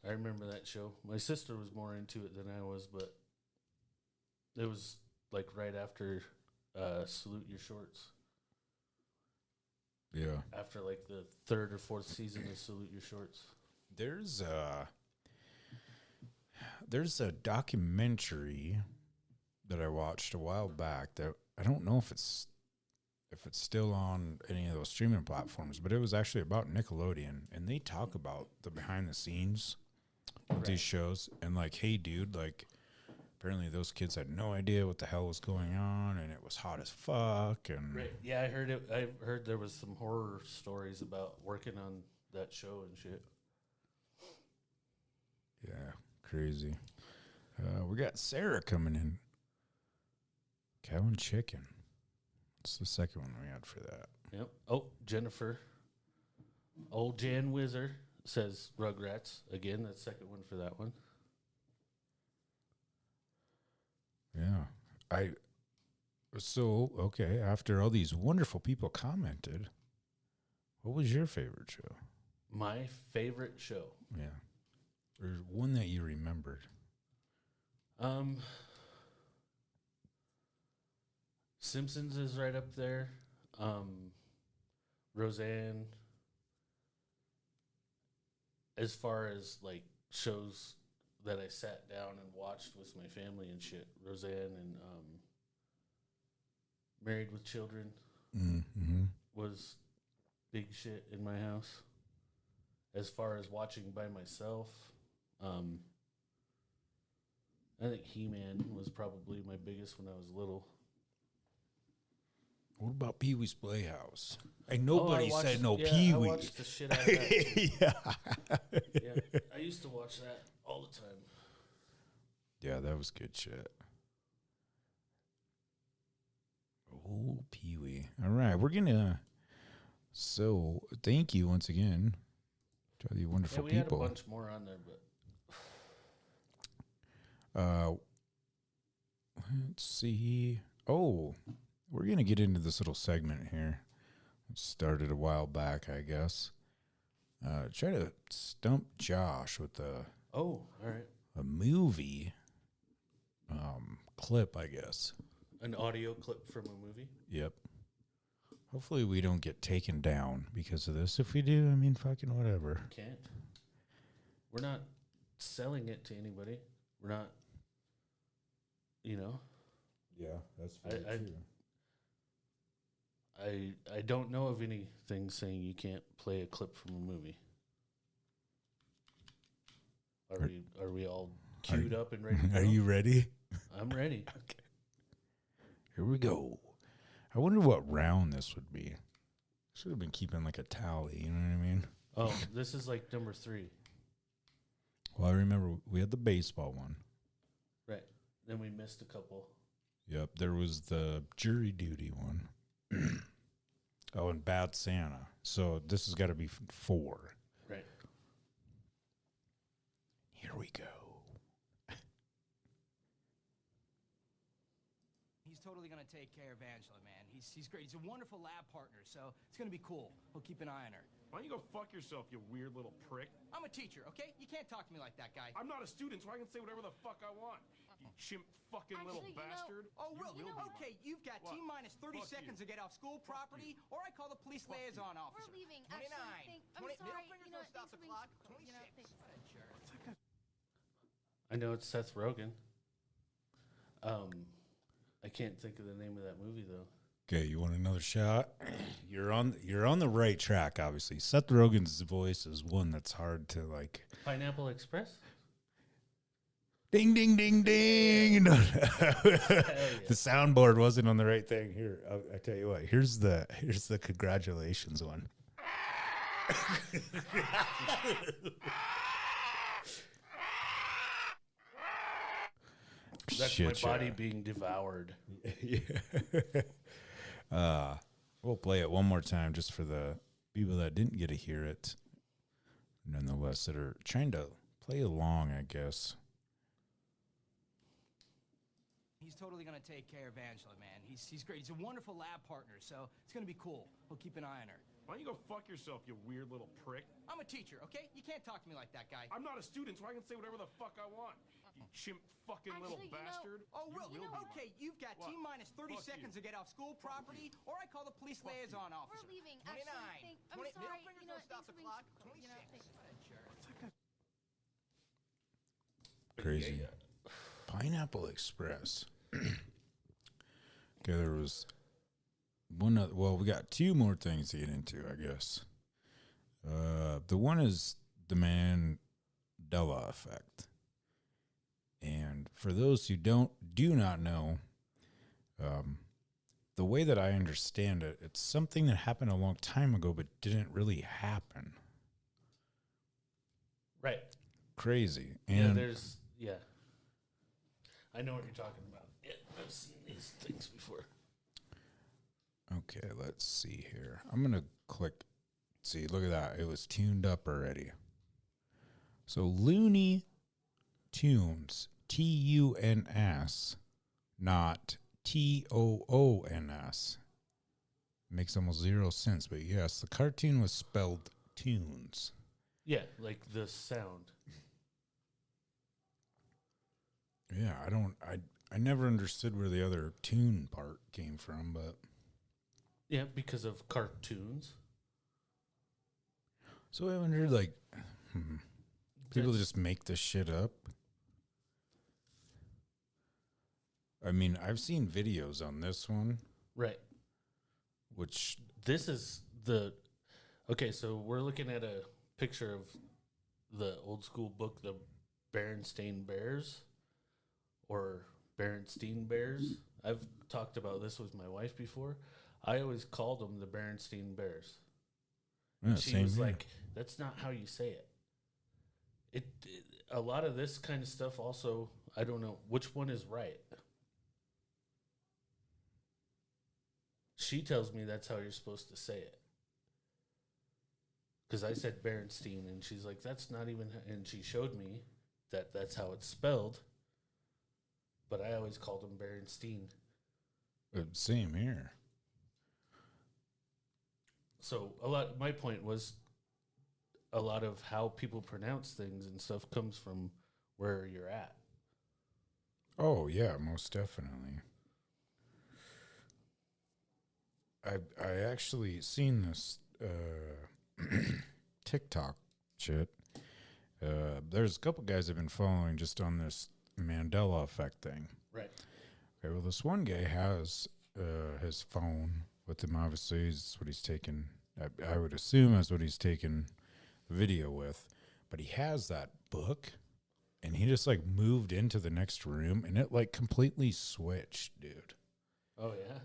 Speaker 2: I remember that show. My sister was more into it than I was, but it was like right after Salute Your Shorts.
Speaker 1: Yeah.
Speaker 2: After like the third or fourth season of Salute Your Shorts.
Speaker 1: There's a documentary that I watched a while back that I don't know if it's still on any of those streaming platforms, but it was actually about Nickelodeon, and they talk about the behind the scenes with these shows, and like, hey, dude, like, apparently those kids had no idea what the hell was going on, and it was hot as fuck, and
Speaker 2: Right. Yeah, I heard it. I heard there was some horror stories about working on that show and shit.
Speaker 1: yeah, crazy. We got Sarah coming in. Cow and chicken. What's the second one we had for that?
Speaker 2: Yep. Oh, Jennifer. Old Jan Whizzer says Rugrats. Again, that's second one for that one.
Speaker 1: Yeah. Okay, after all these wonderful people commented, what was your favorite show?
Speaker 2: My favorite show.
Speaker 1: Yeah. Or one that you remembered.
Speaker 2: Simpsons is right up there. Roseanne. As far as like shows that I sat down and watched with my family and shit, Roseanne and Married with Children
Speaker 1: Mm-hmm.
Speaker 2: was big shit in my house. As far as watching by myself, I think He-Man was probably my biggest when I was little.
Speaker 1: What about Pee-wee's Playhouse? And nobody
Speaker 2: I watched,
Speaker 1: said no
Speaker 2: yeah,
Speaker 1: Pee-wee.
Speaker 2: I watched the shit out of that.
Speaker 1: Yeah.
Speaker 2: Yeah, I used to watch that all the time.
Speaker 1: Yeah, that was good shit. Oh, Pee-wee. All right, we're going to... So, thank you once again to all you wonderful
Speaker 2: we
Speaker 1: people.
Speaker 2: had a bunch more on there, but...
Speaker 1: Let's see. Oh, we're going to get into this little segment here. It started a while back, I guess. Try to stump Josh with
Speaker 2: all right.
Speaker 1: a movie clip, I guess.
Speaker 2: An audio clip from a movie?
Speaker 1: Yep. Hopefully we don't get taken down because of this. If we do, I mean, fucking whatever.
Speaker 2: Can't. We're not selling it to anybody. We're not,
Speaker 1: Yeah, that's
Speaker 2: very true. I don't know of anything saying you can't play a clip from a movie. Are we all queued up and ready to go?
Speaker 1: Are you ready?
Speaker 2: I'm ready.
Speaker 1: Okay. Here we go. I wonder what round this would be. Should have been keeping like a tally, you know what I mean?
Speaker 2: Oh, this is like number 3.
Speaker 1: Well, I remember we had the baseball one.
Speaker 2: Right. Then we missed a couple.
Speaker 1: Yep, there was the jury duty one. Oh, and Bad Santa. So this has got to be 4.
Speaker 2: Right.
Speaker 1: Here we go.
Speaker 3: He's totally going to take care of Angela, man. He's great. He's a wonderful lab partner, so it's going to be cool. He'll keep an eye on her.
Speaker 4: Why don't you go fuck yourself, you weird little prick?
Speaker 3: I'm a teacher, okay? You can't talk to me like that, guy.
Speaker 4: I'm not a student, so I can say whatever the fuck I want. You chimp fucking little bastard.
Speaker 3: Oh, well, okay, you've got
Speaker 4: What?
Speaker 3: T-minus 30
Speaker 4: Fuck
Speaker 3: seconds
Speaker 4: you.
Speaker 3: to get off school property, or I call the police liaison officer.
Speaker 5: We're leaving.
Speaker 3: 29.
Speaker 5: Actually, I'm
Speaker 3: 20
Speaker 5: sorry.
Speaker 3: Middle fingers don't stop the clock. 26. Sure.
Speaker 2: I know it's Seth Rogen. I can't think of the name of that movie though.
Speaker 1: Okay, you want another shot? You're on the right track, obviously. Seth Rogen's voice is one that's hard to like.
Speaker 2: Pineapple Express?
Speaker 1: Ding, ding, ding, ding. The soundboard wasn't on the right thing. Here, I tell you what. Here's the congratulations one.
Speaker 2: That's
Speaker 1: Shit,
Speaker 2: my body
Speaker 1: yeah.
Speaker 2: being devoured.
Speaker 1: We'll play it one more time just for the people that didn't get to hear it. Nonetheless, that are trying to play along, I guess.
Speaker 3: He's totally going to take care of Angela, man. He's great. He's a wonderful lab partner, so it's going to be cool. He'll keep an eye on her.
Speaker 4: Why don't you go fuck yourself, you weird little prick?
Speaker 3: I'm a teacher, okay? You can't talk to me like that, guy.
Speaker 4: I'm not a student, so I can say whatever the fuck I want. You chimp fucking little
Speaker 5: Actually,
Speaker 4: bastard.
Speaker 3: Oh, well,
Speaker 4: You will be
Speaker 3: okay, you've got
Speaker 4: What?
Speaker 3: T-minus 30
Speaker 4: Fuck
Speaker 3: seconds
Speaker 4: you.
Speaker 3: to get off school property, or I call the police liaison officer.
Speaker 5: We're leaving.
Speaker 3: 29.
Speaker 5: Actually, I'm
Speaker 3: 20
Speaker 5: sorry.
Speaker 3: Middle fingers don't stop the clock. 26. Sure.
Speaker 1: Crazy. Pineapple Express. Okay, there was one other, well, we got 2 more things to get into, I guess. The one is the Mandela effect. And for those who do not know, the way that I understand it, it's something that happened a long time ago but didn't really happen.
Speaker 2: Right.
Speaker 1: Crazy.
Speaker 2: Yeah,
Speaker 1: And
Speaker 2: I know what you're talking about. Yeah, I've seen these things before.
Speaker 1: okay, let's see here. I'm going to click. See, look at that. It was tuned up already. So Looney Tunes, Tuns, not Toons. Makes almost 0 sense, but yes, the cartoon was spelled tunes.
Speaker 2: Yeah, like the sound.
Speaker 1: Yeah, I never understood where the other tune part came from, but
Speaker 2: Yeah, because of cartoons.
Speaker 1: so I wonder, like, people
Speaker 2: That's-
Speaker 1: just make this shit up. I mean, I've seen videos on this one,
Speaker 2: Right.
Speaker 1: which
Speaker 2: This is the okay. So we're looking at a picture of the old school book, the Berenstain Bears, or Berenstein Bears. I've talked about this with my wife before. I always called them the Berenstain Bears.
Speaker 1: yeah,
Speaker 2: She
Speaker 1: same
Speaker 2: was
Speaker 1: here.
Speaker 2: like, "That's not how you say it." It. A lot of this kind of stuff. Also, I don't know which one is right. She tells me that's how you're supposed to say it. Because I said Berenstein, and she's like, "That's not even." And she showed me that that's how it's spelled. But I always called him Berenstein.
Speaker 1: Same here.
Speaker 2: So my point was, a lot of how people pronounce things and stuff comes from where you're at.
Speaker 1: Oh yeah, most definitely. I actually seen this TikTok shit. There's a couple guys I've been following just on this Mandela effect thing.
Speaker 2: Right.
Speaker 1: Okay, well, this one guy has his phone with him. Obviously, is what he's taking. I would assume that's what he's taking the video with. But he has that book, and he just like moved into the next room, and it like completely switched, dude.
Speaker 2: Oh, yeah.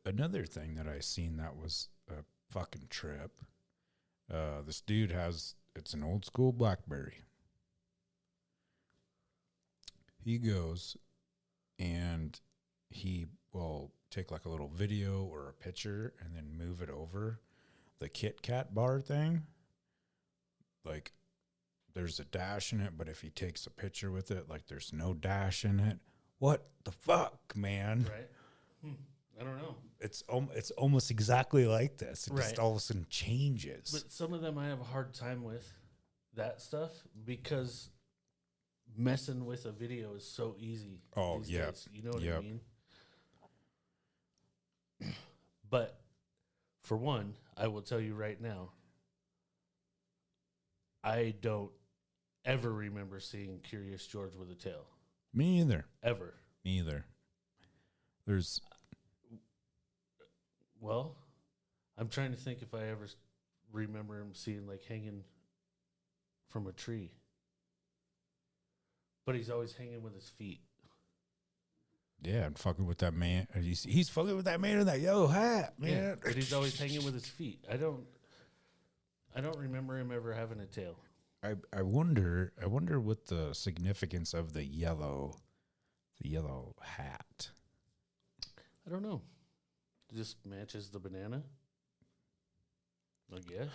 Speaker 1: Another thing that I seen that was a fucking trip. This dude has, it's an old school BlackBerry. he goes and he will take like a little video or a picture and then move it over the Kit Kat bar thing. Like there's a dash in it, but if he takes a picture with it, like there's no dash in it. What the fuck, man?
Speaker 2: Right. I don't know.
Speaker 1: It's almost exactly like this. It just
Speaker 2: Right.
Speaker 1: all of a sudden changes.
Speaker 2: But some of them I have a hard time with that stuff because messing with a video is so easy.
Speaker 1: Oh,
Speaker 2: these
Speaker 1: yeah.
Speaker 2: days. You know what I
Speaker 1: Yep.
Speaker 2: mean? But for one, I will tell you right now, I don't ever remember seeing Curious George with a tail.
Speaker 1: Me either.
Speaker 2: Ever.
Speaker 1: Me either. There's
Speaker 2: Well, I'm trying to think if I ever remember him seeing like hanging from a tree. But he's always hanging with his feet.
Speaker 1: yeah, I'm fucking with that man. He's fucking with that man in that yellow hat, man.
Speaker 2: Yeah, but he's always hanging with his feet. I don't remember him ever having a tail.
Speaker 1: I wonder what the significance of the yellow hat.
Speaker 2: I don't know. It just matches the banana. I guess.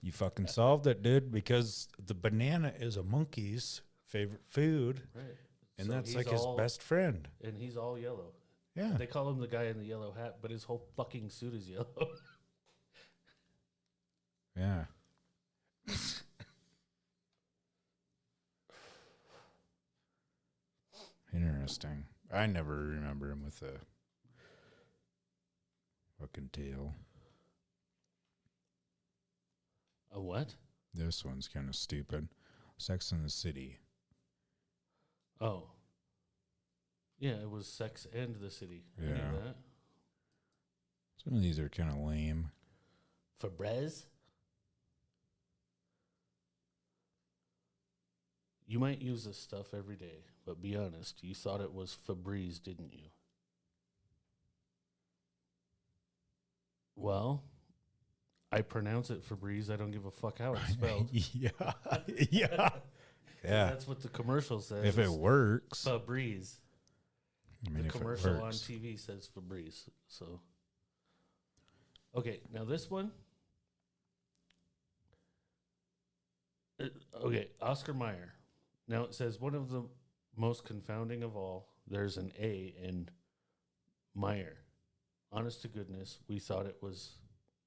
Speaker 1: You fucking solved it, dude, because the banana is a monkey's favorite food,
Speaker 2: Right.
Speaker 1: and
Speaker 2: So
Speaker 1: that's
Speaker 2: he's
Speaker 1: like his
Speaker 2: all-
Speaker 1: best friend.
Speaker 2: And he's all yellow.
Speaker 1: Yeah.
Speaker 2: They call him the guy in the yellow hat, but his whole fucking suit is yellow.
Speaker 1: Yeah. Interesting. I never remember him with a fucking tail.
Speaker 2: A what?
Speaker 1: This one's kind of stupid. Sex in the City.
Speaker 2: Oh. Yeah, it was Sex and the City. I knew
Speaker 1: Yeah.
Speaker 2: that.
Speaker 1: Some of these are kind of lame.
Speaker 2: Febreze? You might use this stuff every day, but be honest, you thought it was Febreze, didn't you? Well, I pronounce it Febreze. I don't give a fuck how it's spelled.
Speaker 1: Yeah. Yeah. Yeah.
Speaker 2: That's what the commercial says.
Speaker 1: If it works.
Speaker 2: Febreze.
Speaker 1: I mean,
Speaker 2: The
Speaker 1: if it
Speaker 2: commercial on
Speaker 1: works.
Speaker 2: TV says Febreze. So, okay, now this one. Okay, Oscar Mayer. Now it says one of the most confounding of all. There's an A in Meyer. Honest to goodness, we thought it was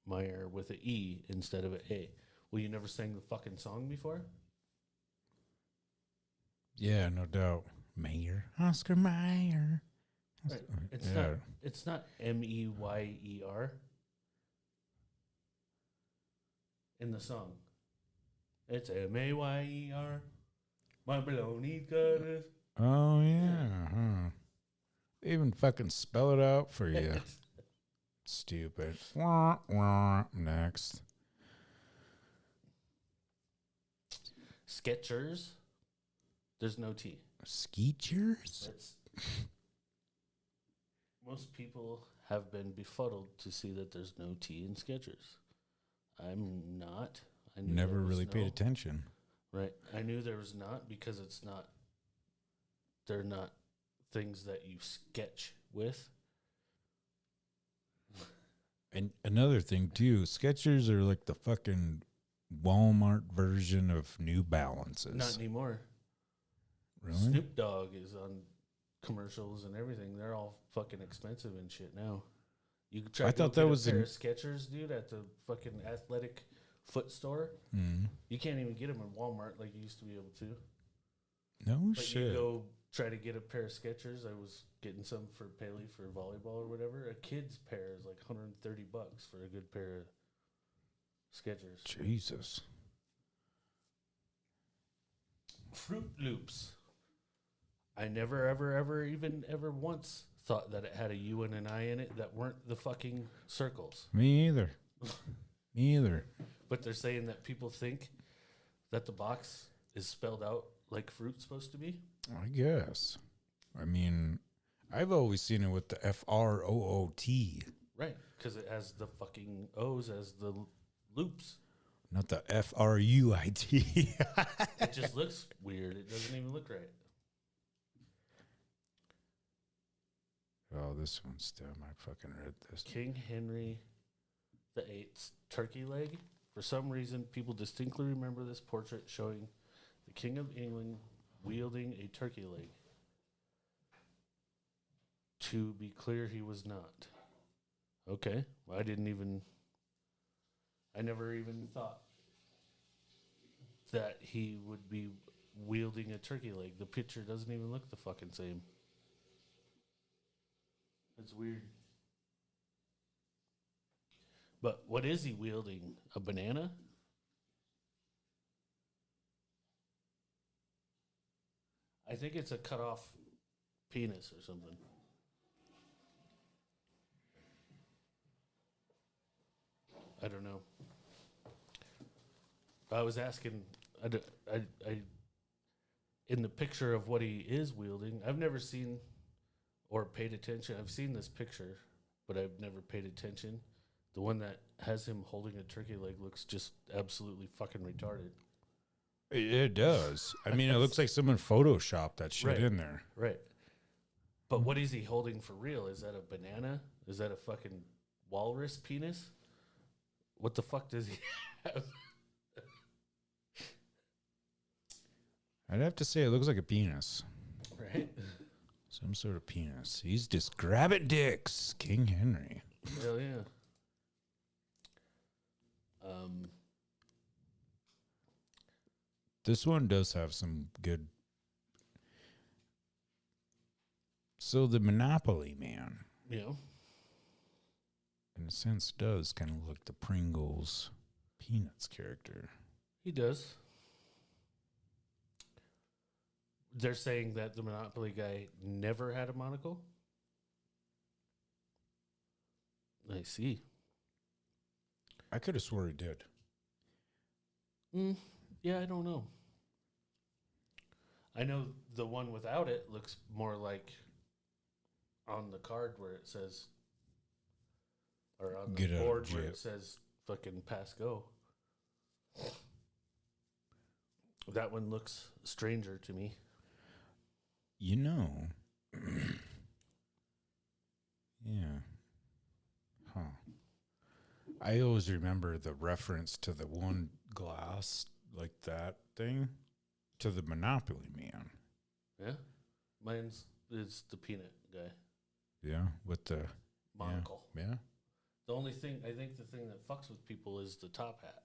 Speaker 2: Meyer with an E instead of an A. Well, you never sang the fucking song before?
Speaker 1: Yeah, no doubt. Mayer. Oscar Mayer.
Speaker 2: Right.
Speaker 1: Yeah.
Speaker 2: It's not Meyer in the song. It's Mayer. My baloney got it.
Speaker 1: Oh, yeah. Huh. They even fucking spell it out for you. Stupid. Wah, wah. Next.
Speaker 2: Skechers. There's no T.
Speaker 1: Skeechers?
Speaker 2: That's most people have been befuddled to see that there's no T in Skechers. I'm not. I knew
Speaker 1: Never
Speaker 2: there was
Speaker 1: really paid
Speaker 2: no.
Speaker 1: attention.
Speaker 2: Right. I knew there was not because it's not. They're not things that you sketch with.
Speaker 1: And another thing, too, Skechers are like the fucking Walmart version of New Balances.
Speaker 2: Not anymore.
Speaker 1: Really?
Speaker 2: Snoop Dogg is on commercials and everything. They're all fucking expensive and shit now. You could try
Speaker 1: I
Speaker 2: to go
Speaker 1: thought that
Speaker 2: get
Speaker 1: was
Speaker 2: a pair
Speaker 1: in-
Speaker 2: of Skechers, dude, at the fucking athletic foot store.
Speaker 1: Mm.
Speaker 2: You can't even get them in Walmart like you used to be able to.
Speaker 1: No
Speaker 2: But
Speaker 1: shit.
Speaker 2: you go try to get a pair of Skechers. I was getting some for Paley for volleyball or whatever. A kid's pair is like $130 for a good pair of Skechers.
Speaker 1: Jesus.
Speaker 2: Fruit Loops. I never, ever, even ever once thought that it had a U and an I in it that weren't the fucking circles.
Speaker 1: Me either. Me either.
Speaker 2: But they're saying that people think that the box is spelled out like fruit's supposed to be.
Speaker 1: I guess. I mean, I've always seen it with the FROOT,
Speaker 2: Right. Because it has the fucking O's as the loops.
Speaker 1: not the FRUIT.
Speaker 2: It just looks weird. It doesn't even look right.
Speaker 1: this one's dumb. I fucking read this.
Speaker 2: King Henry VIII's turkey leg. For some reason, people distinctly remember this portrait showing the King of England wielding a turkey leg. To be clear, he was not. Okay. Well, I never even thought that he would be wielding a turkey leg. The picture doesn't even look the fucking same. It's weird. But what is he wielding? A banana? I think it's a cut off penis or something. I don't know. I was asking, in the picture of what he is wielding, I've never seen or paid attention. I've seen this picture, but I've never paid attention. The one that has him holding a turkey leg looks just absolutely fucking retarded.
Speaker 1: It does. I mean, it looks like someone photoshopped that shit in there.
Speaker 2: Right. But what is he holding for real? Is that a banana? Is that a fucking walrus penis? What the fuck does he have?
Speaker 1: I'd have to say it looks like a penis.
Speaker 2: Right?
Speaker 1: Some sort of penis. He's just grabbing dicks. King Henry.
Speaker 2: Hell yeah.
Speaker 1: This one does have some good. So the Monopoly Man,
Speaker 2: Yeah.
Speaker 1: in a sense, does kind of look like the Pringles Peanuts character.
Speaker 2: He does. They're saying that the Monopoly guy never had a monocle? I see.
Speaker 1: I could have swore he did.
Speaker 2: Yeah, I don't know. I know the one without it looks more like on the card where it says, or on the
Speaker 1: Get out of
Speaker 2: board where
Speaker 1: jail.
Speaker 2: it says fucking pass go. That one looks stranger to me.
Speaker 1: You know. Yeah. Huh. I always remember the reference to the one glass, like that thing, to the Monopoly Man.
Speaker 2: Yeah? Mine's is the peanut guy.
Speaker 1: Yeah, with the
Speaker 2: Monocle.
Speaker 1: Yeah.
Speaker 2: The only thing, I think the thing that fucks with people is the top hat.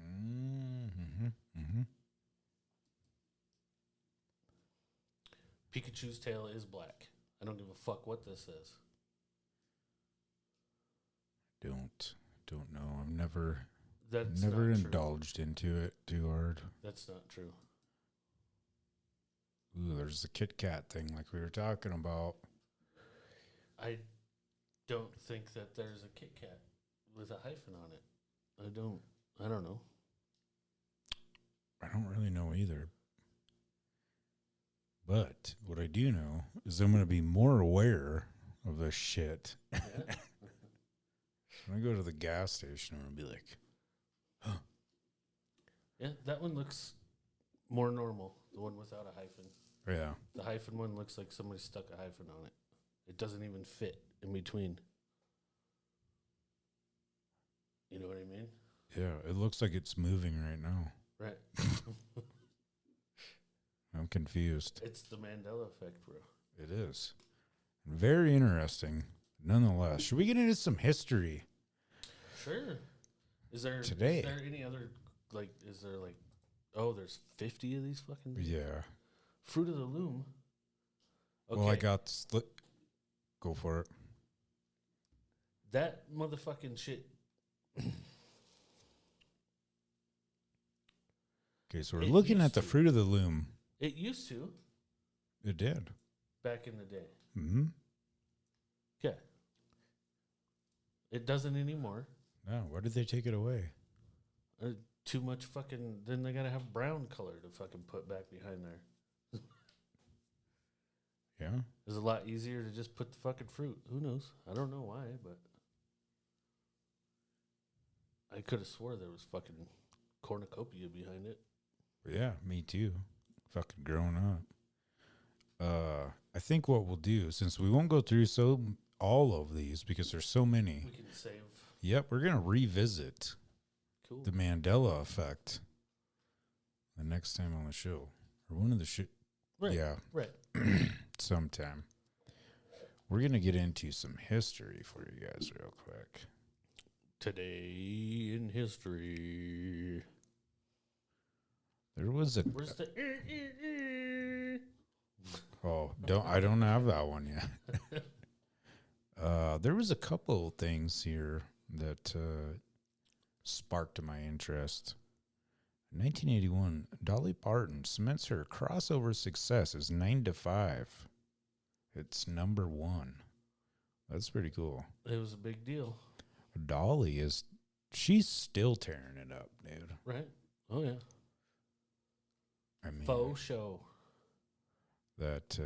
Speaker 1: Mm-hmm. Mm-hmm.
Speaker 2: Pikachu's tail is black. I don't give a fuck what this says.
Speaker 1: Don't know. I've never
Speaker 2: That's
Speaker 1: never
Speaker 2: not true.
Speaker 1: indulged into it too hard.
Speaker 2: That's not true.
Speaker 1: Ooh, there's the Kit Kat thing like we were talking about.
Speaker 2: I don't think that there's a Kit Kat with a hyphen on it. I don't know.
Speaker 1: I don't really know either. But what I do know is I'm going to be more aware of this shit.
Speaker 2: Yeah.
Speaker 1: When I go to the gas station, I'm going to be like,
Speaker 2: Yeah, that one looks more normal. The one without a hyphen.
Speaker 1: yeah.
Speaker 2: The hyphen one looks like somebody stuck a hyphen on it. It doesn't even fit in between. You know what I mean?
Speaker 1: Yeah, it looks like it's moving right now.
Speaker 2: Right.
Speaker 1: I'm confused.
Speaker 2: It's the Mandela effect, bro.
Speaker 1: It is. Very interesting, nonetheless. Should we get into some history?
Speaker 2: Sure. Is there
Speaker 1: Today.
Speaker 2: Is there any other there's 50 of these fucking
Speaker 1: Yeah.
Speaker 2: Fruit of the Loom. Okay.
Speaker 1: Well, I got split. Go for it.
Speaker 2: That motherfucking shit.
Speaker 1: Okay, so we're
Speaker 2: It
Speaker 1: looking
Speaker 2: used
Speaker 1: at the
Speaker 2: to.
Speaker 1: Fruit of the Loom.
Speaker 2: It used to
Speaker 1: It did.
Speaker 2: back in the day.
Speaker 1: Mm-hmm.
Speaker 2: Okay. It doesn't anymore.
Speaker 1: No, why did they take it away?
Speaker 2: Too much fucking. Then they gotta have brown color to fucking put back behind there.
Speaker 1: Yeah.
Speaker 2: It's a lot easier to just put the fucking fruit. Who knows? I don't know why, but I could have swore there was fucking cornucopia behind it.
Speaker 1: Yeah, me too. Fucking growing up. I think what we'll do, since we won't go through all of these because there's so many.
Speaker 2: We can save.
Speaker 1: Yep, we're gonna revisit
Speaker 2: Cool.
Speaker 1: the Mandela effect the next time on the show, or one of the
Speaker 2: Right.
Speaker 1: Yeah,
Speaker 2: Right.
Speaker 1: sometime. We're gonna get into some history for you guys real quick.
Speaker 2: Today in history.
Speaker 1: There was a
Speaker 2: Where's the?
Speaker 1: I don't have that one yet. There was a couple things here that sparked my interest. In 1981, Dolly Parton cements her crossover success as 9 to 5. It's number 1. That's pretty cool.
Speaker 2: It was a big deal.
Speaker 1: Dolly she's still tearing it up, dude.
Speaker 2: Right? Oh, yeah.
Speaker 1: I mean,
Speaker 2: Faux show.
Speaker 1: that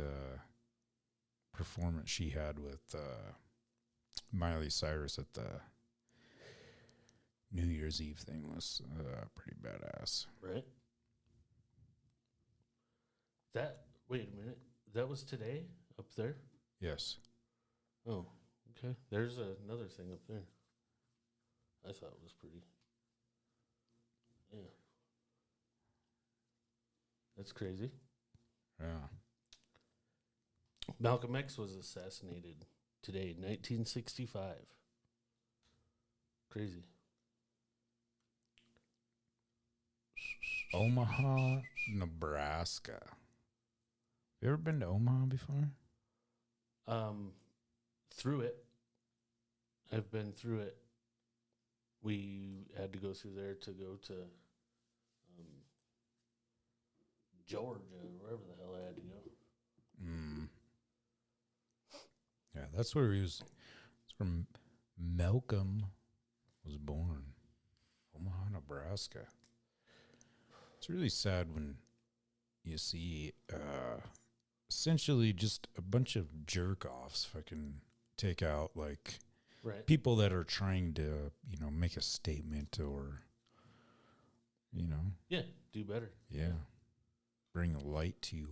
Speaker 1: performance she had with Miley Cyrus at the New Year's Eve thing was pretty badass.
Speaker 2: Right? Wait a minute. That was today up there?
Speaker 1: Yes.
Speaker 2: Oh, okay. There's another thing up there. I thought it was pretty. Yeah. That's crazy.
Speaker 1: Yeah.
Speaker 2: Malcolm X was assassinated today, 1965. Crazy.
Speaker 1: Omaha, Nebraska. You ever been to Omaha before?
Speaker 2: Through it. I've been through it. We had to go through there to go to Georgia, wherever the hell I had to go.
Speaker 1: Yeah, that's where that's where Malcolm was born. Omaha, Nebraska. It's really sad when you see essentially just a bunch of jerk-offs fucking take out, like,
Speaker 2: Right.
Speaker 1: people that are trying to, make a statement or,
Speaker 2: Yeah, do better.
Speaker 1: yeah, bring light to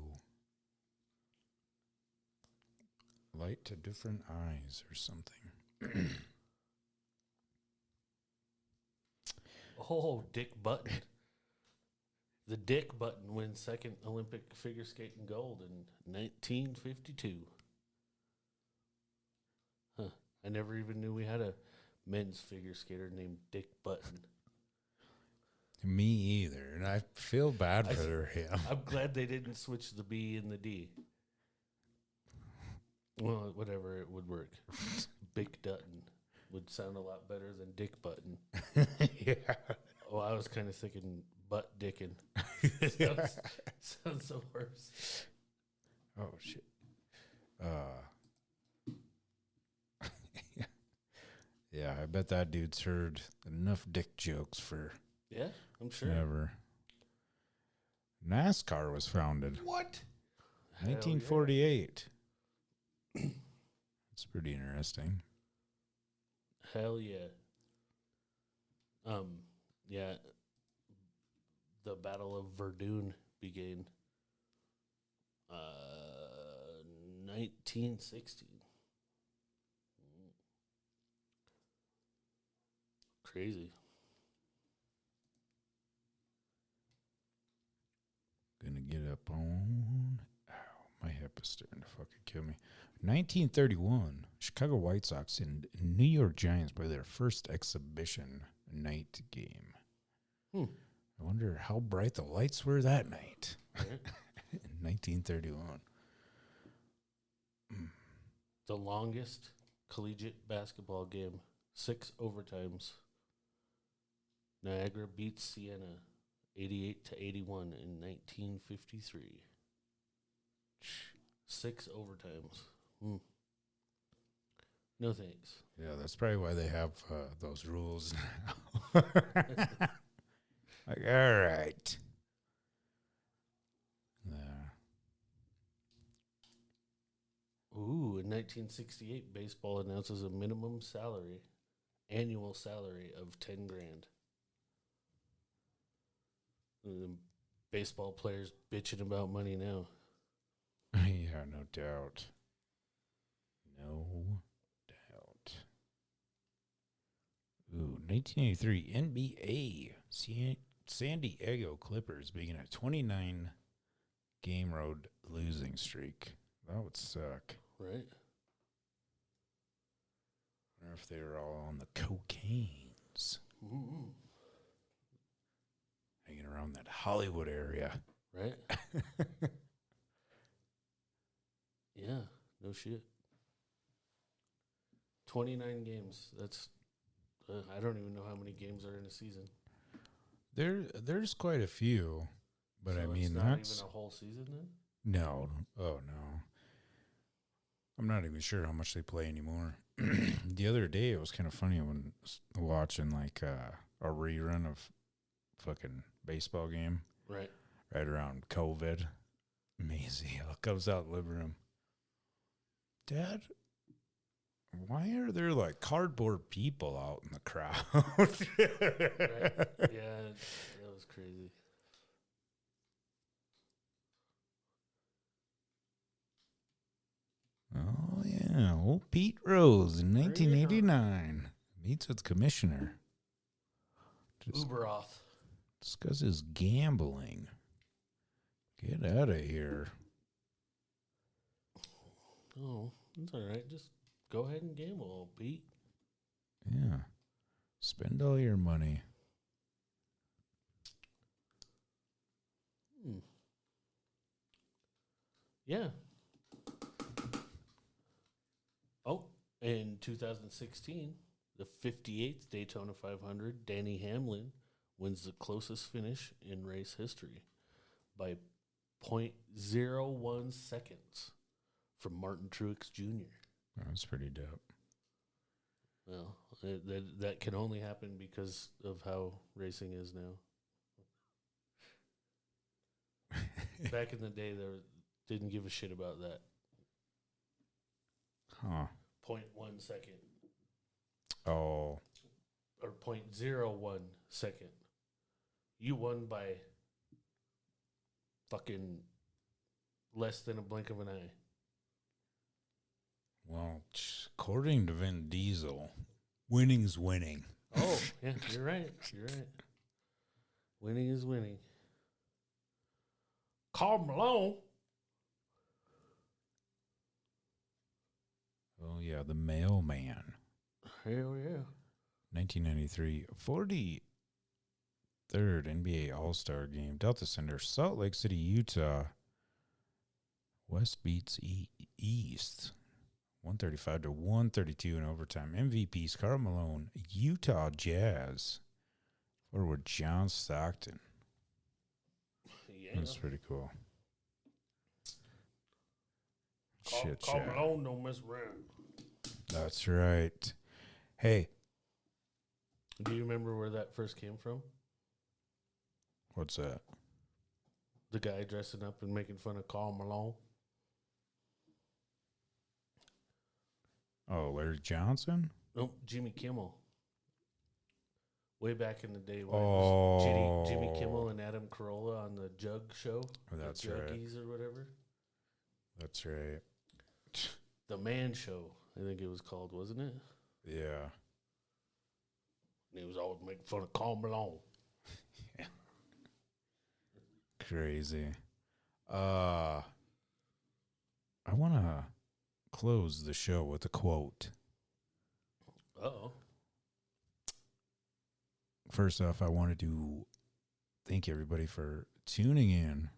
Speaker 1: different eyes or something.
Speaker 2: Oh, Dick Button. The Dick Button wins second Olympic figure skating gold in 1952. Huh. I never even knew we had a men's figure skater named Dick Button.
Speaker 1: Me either, and I feel bad for him.
Speaker 2: I'm glad they didn't switch the B and the D. Well, whatever, it would work. Big Dutton would sound a lot better than Dick Button.
Speaker 1: Yeah.
Speaker 2: Oh, I was kind of thinking butt dickin'. Sounds the worst.
Speaker 1: Oh shit. Yeah, I bet that dude's heard enough dick jokes for
Speaker 2: Yeah, I'm sure.
Speaker 1: ever. NASCAR was founded
Speaker 2: What?
Speaker 1: 1948. It's pretty interesting.
Speaker 2: Hell yeah. Yeah. The Battle of Verdun began 1960. Crazy.
Speaker 1: Gonna get up on. Ow, my hip is starting to fucking kill me. 1931, Chicago White Sox and New York Giants play their first exhibition night game. I wonder how bright the lights were that night.
Speaker 2: Right?
Speaker 1: In 1931.
Speaker 2: The longest collegiate basketball game, 6 overtimes. Niagara beats Siena 88-81 in 1953. 6 overtimes. No thanks.
Speaker 1: Yeah, that's probably why they have those rules now. Like, all right. Yeah.
Speaker 2: Ooh, in 1968, baseball announces a minimum annual salary of $10,000. The baseball players bitching about money now.
Speaker 1: Yeah. Yeah, no doubt. No doubt. Ooh, 1983 NBA. San Diego Clippers begin a 29 game road losing streak. That would suck.
Speaker 2: Right.
Speaker 1: I wonder if they were all on the cocaines.
Speaker 2: Mm-hmm.
Speaker 1: Hanging around that Hollywood area.
Speaker 2: Right. Yeah, no shit. 29 games. That's I don't even know how many games are in a season.
Speaker 1: There's quite a few, but
Speaker 2: So
Speaker 1: I
Speaker 2: it's
Speaker 1: mean
Speaker 2: not
Speaker 1: that's
Speaker 2: even a whole season then.
Speaker 1: no. Oh no. I'm not even sure how much they play anymore. The other day it was kind of funny when watching like a rerun of fucking baseball game
Speaker 2: Right.
Speaker 1: right around COVID. Maisie comes out in the living room. Dad, why are there like cardboard people out in the crowd?
Speaker 2: Right. Yeah, that was crazy.
Speaker 1: Oh yeah, old Pete Rose in 1989 meets with commissioner.
Speaker 2: Uberoth.
Speaker 1: Discusses gambling. Get out of here.
Speaker 2: Oh, that's all right. Just go ahead and gamble, old Pete.
Speaker 1: Yeah. Spend all your money.
Speaker 2: Yeah. Oh, in 2016, the 58th Daytona 500, Danny Hamlin wins the closest finish in race history by .01 seconds from Martin Truex Jr.
Speaker 1: That's pretty dope.
Speaker 2: Well, that can only happen because of how racing is now. Back in the day, they didn't give a shit about that.
Speaker 1: Huh.
Speaker 2: 0.1 second.
Speaker 1: Oh.
Speaker 2: Or 0.01 second. You won by fucking less than a blink of an eye.
Speaker 1: Well, according to Vin Diesel, winning's winning.
Speaker 2: Oh, yeah, you're right. You're right. Winning is winning. Carl Malone.
Speaker 1: Oh, yeah, the mailman.
Speaker 2: Hell yeah.
Speaker 1: 1993, 43rd NBA All-Star Game. Delta Center, Salt Lake City, Utah. West beats East. 135 to 132 in overtime. MVPs, Karl Malone, Utah Jazz. Forward, John Stockton.
Speaker 2: Yeah.
Speaker 1: That's pretty cool.
Speaker 2: Carl Malone don't mess around.
Speaker 1: That's right. Hey.
Speaker 2: Do you remember where that first came from?
Speaker 1: What's that?
Speaker 2: The guy dressing up and making fun of Carl Malone.
Speaker 1: Oh, Larry Johnson?
Speaker 2: Nope, Jimmy Kimmel. Way back in the day when it was Jimmy Kimmel and Adam Carolla on the Jug show.
Speaker 1: That's
Speaker 2: the
Speaker 1: right.
Speaker 2: Juggies or whatever.
Speaker 1: That's right.
Speaker 2: The Man Show, I think it was called, wasn't it?
Speaker 1: Yeah.
Speaker 2: And he was always making fun of Carl Malone.
Speaker 1: Yeah. Crazy. I want to close the show with a quote.
Speaker 2: Uh-oh.
Speaker 1: First off, I wanted to thank everybody for tuning in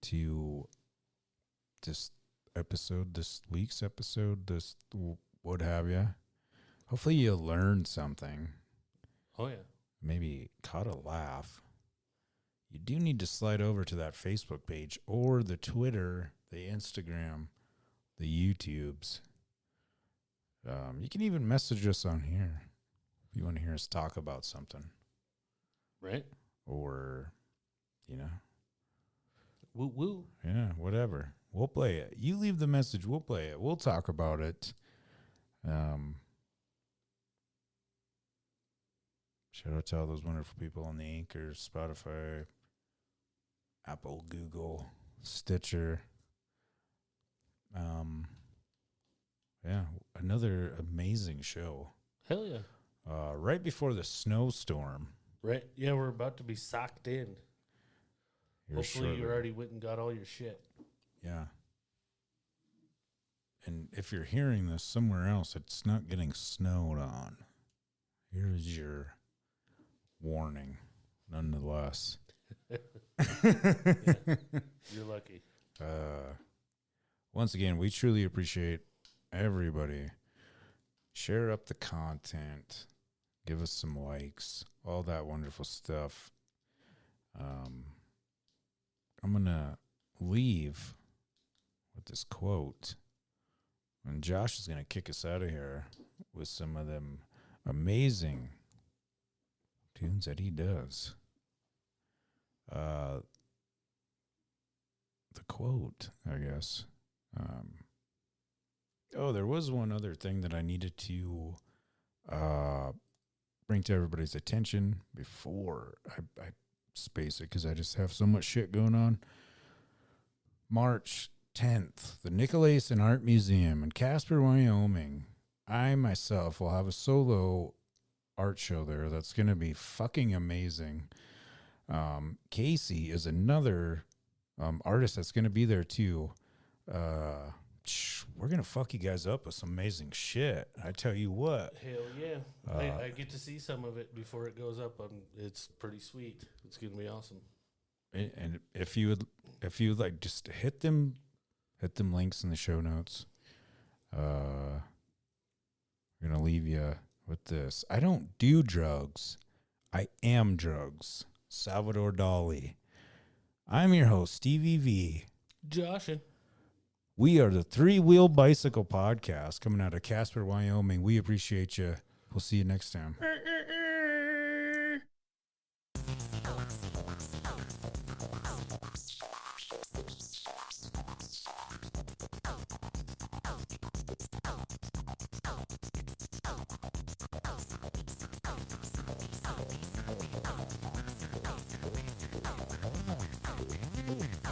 Speaker 1: to this episode, this week's episode, this what have you. Hopefully you learned something.
Speaker 2: Oh, yeah.
Speaker 1: Maybe caught a laugh. You do need to slide over to that Facebook page or the Twitter, the Instagram, the YouTubes. You can even message us on here if you want to hear us talk about something.
Speaker 2: Right?
Speaker 1: Or, you know.
Speaker 2: Woo woo.
Speaker 1: Yeah, whatever. We'll play it. You leave the message, we'll play it. We'll talk about it. Shout out to all those wonderful people on the Anchor, Spotify, Apple, Google, Stitcher, another amazing show.
Speaker 2: Hell yeah.
Speaker 1: Right before the snowstorm.
Speaker 2: Right. Yeah, we're about to be socked in. Hopefully you
Speaker 1: shortly.
Speaker 2: already went and got all your shit.
Speaker 1: Yeah. And if you're hearing this somewhere else, it's not getting snowed on. Here's your warning, nonetheless.
Speaker 2: You're lucky.
Speaker 1: Once again, we truly appreciate everybody. Share up the content. Give us some likes. All that wonderful stuff. I'm going to leave with this quote. And Josh is going to kick us out of here with some of them amazing tunes that he does. The quote, I guess. There was one other thing that I needed to bring to everybody's attention before I space it, because I just have so much shit going on. March 10th, the Nicolaitan Art Museum in Casper, Wyoming. I myself will have a solo art show there that's going to be fucking amazing. Casey is another artist that's going to be there too. We're going to fuck you guys up with some amazing shit. I tell you what.
Speaker 2: Hell yeah. I get to see some of it before it goes up. It's pretty sweet. It's going to be awesome.
Speaker 1: And if you would like, just hit them links in the show notes. We're going to leave you with this. I don't do drugs. I am drugs. Salvador Dali. I'm your host, Stevie V.
Speaker 2: Joshin'.
Speaker 1: We are the Three Wheel Bicycle Podcast coming out of Casper, Wyoming. We appreciate you. We'll see you next time.
Speaker 5: Ooh.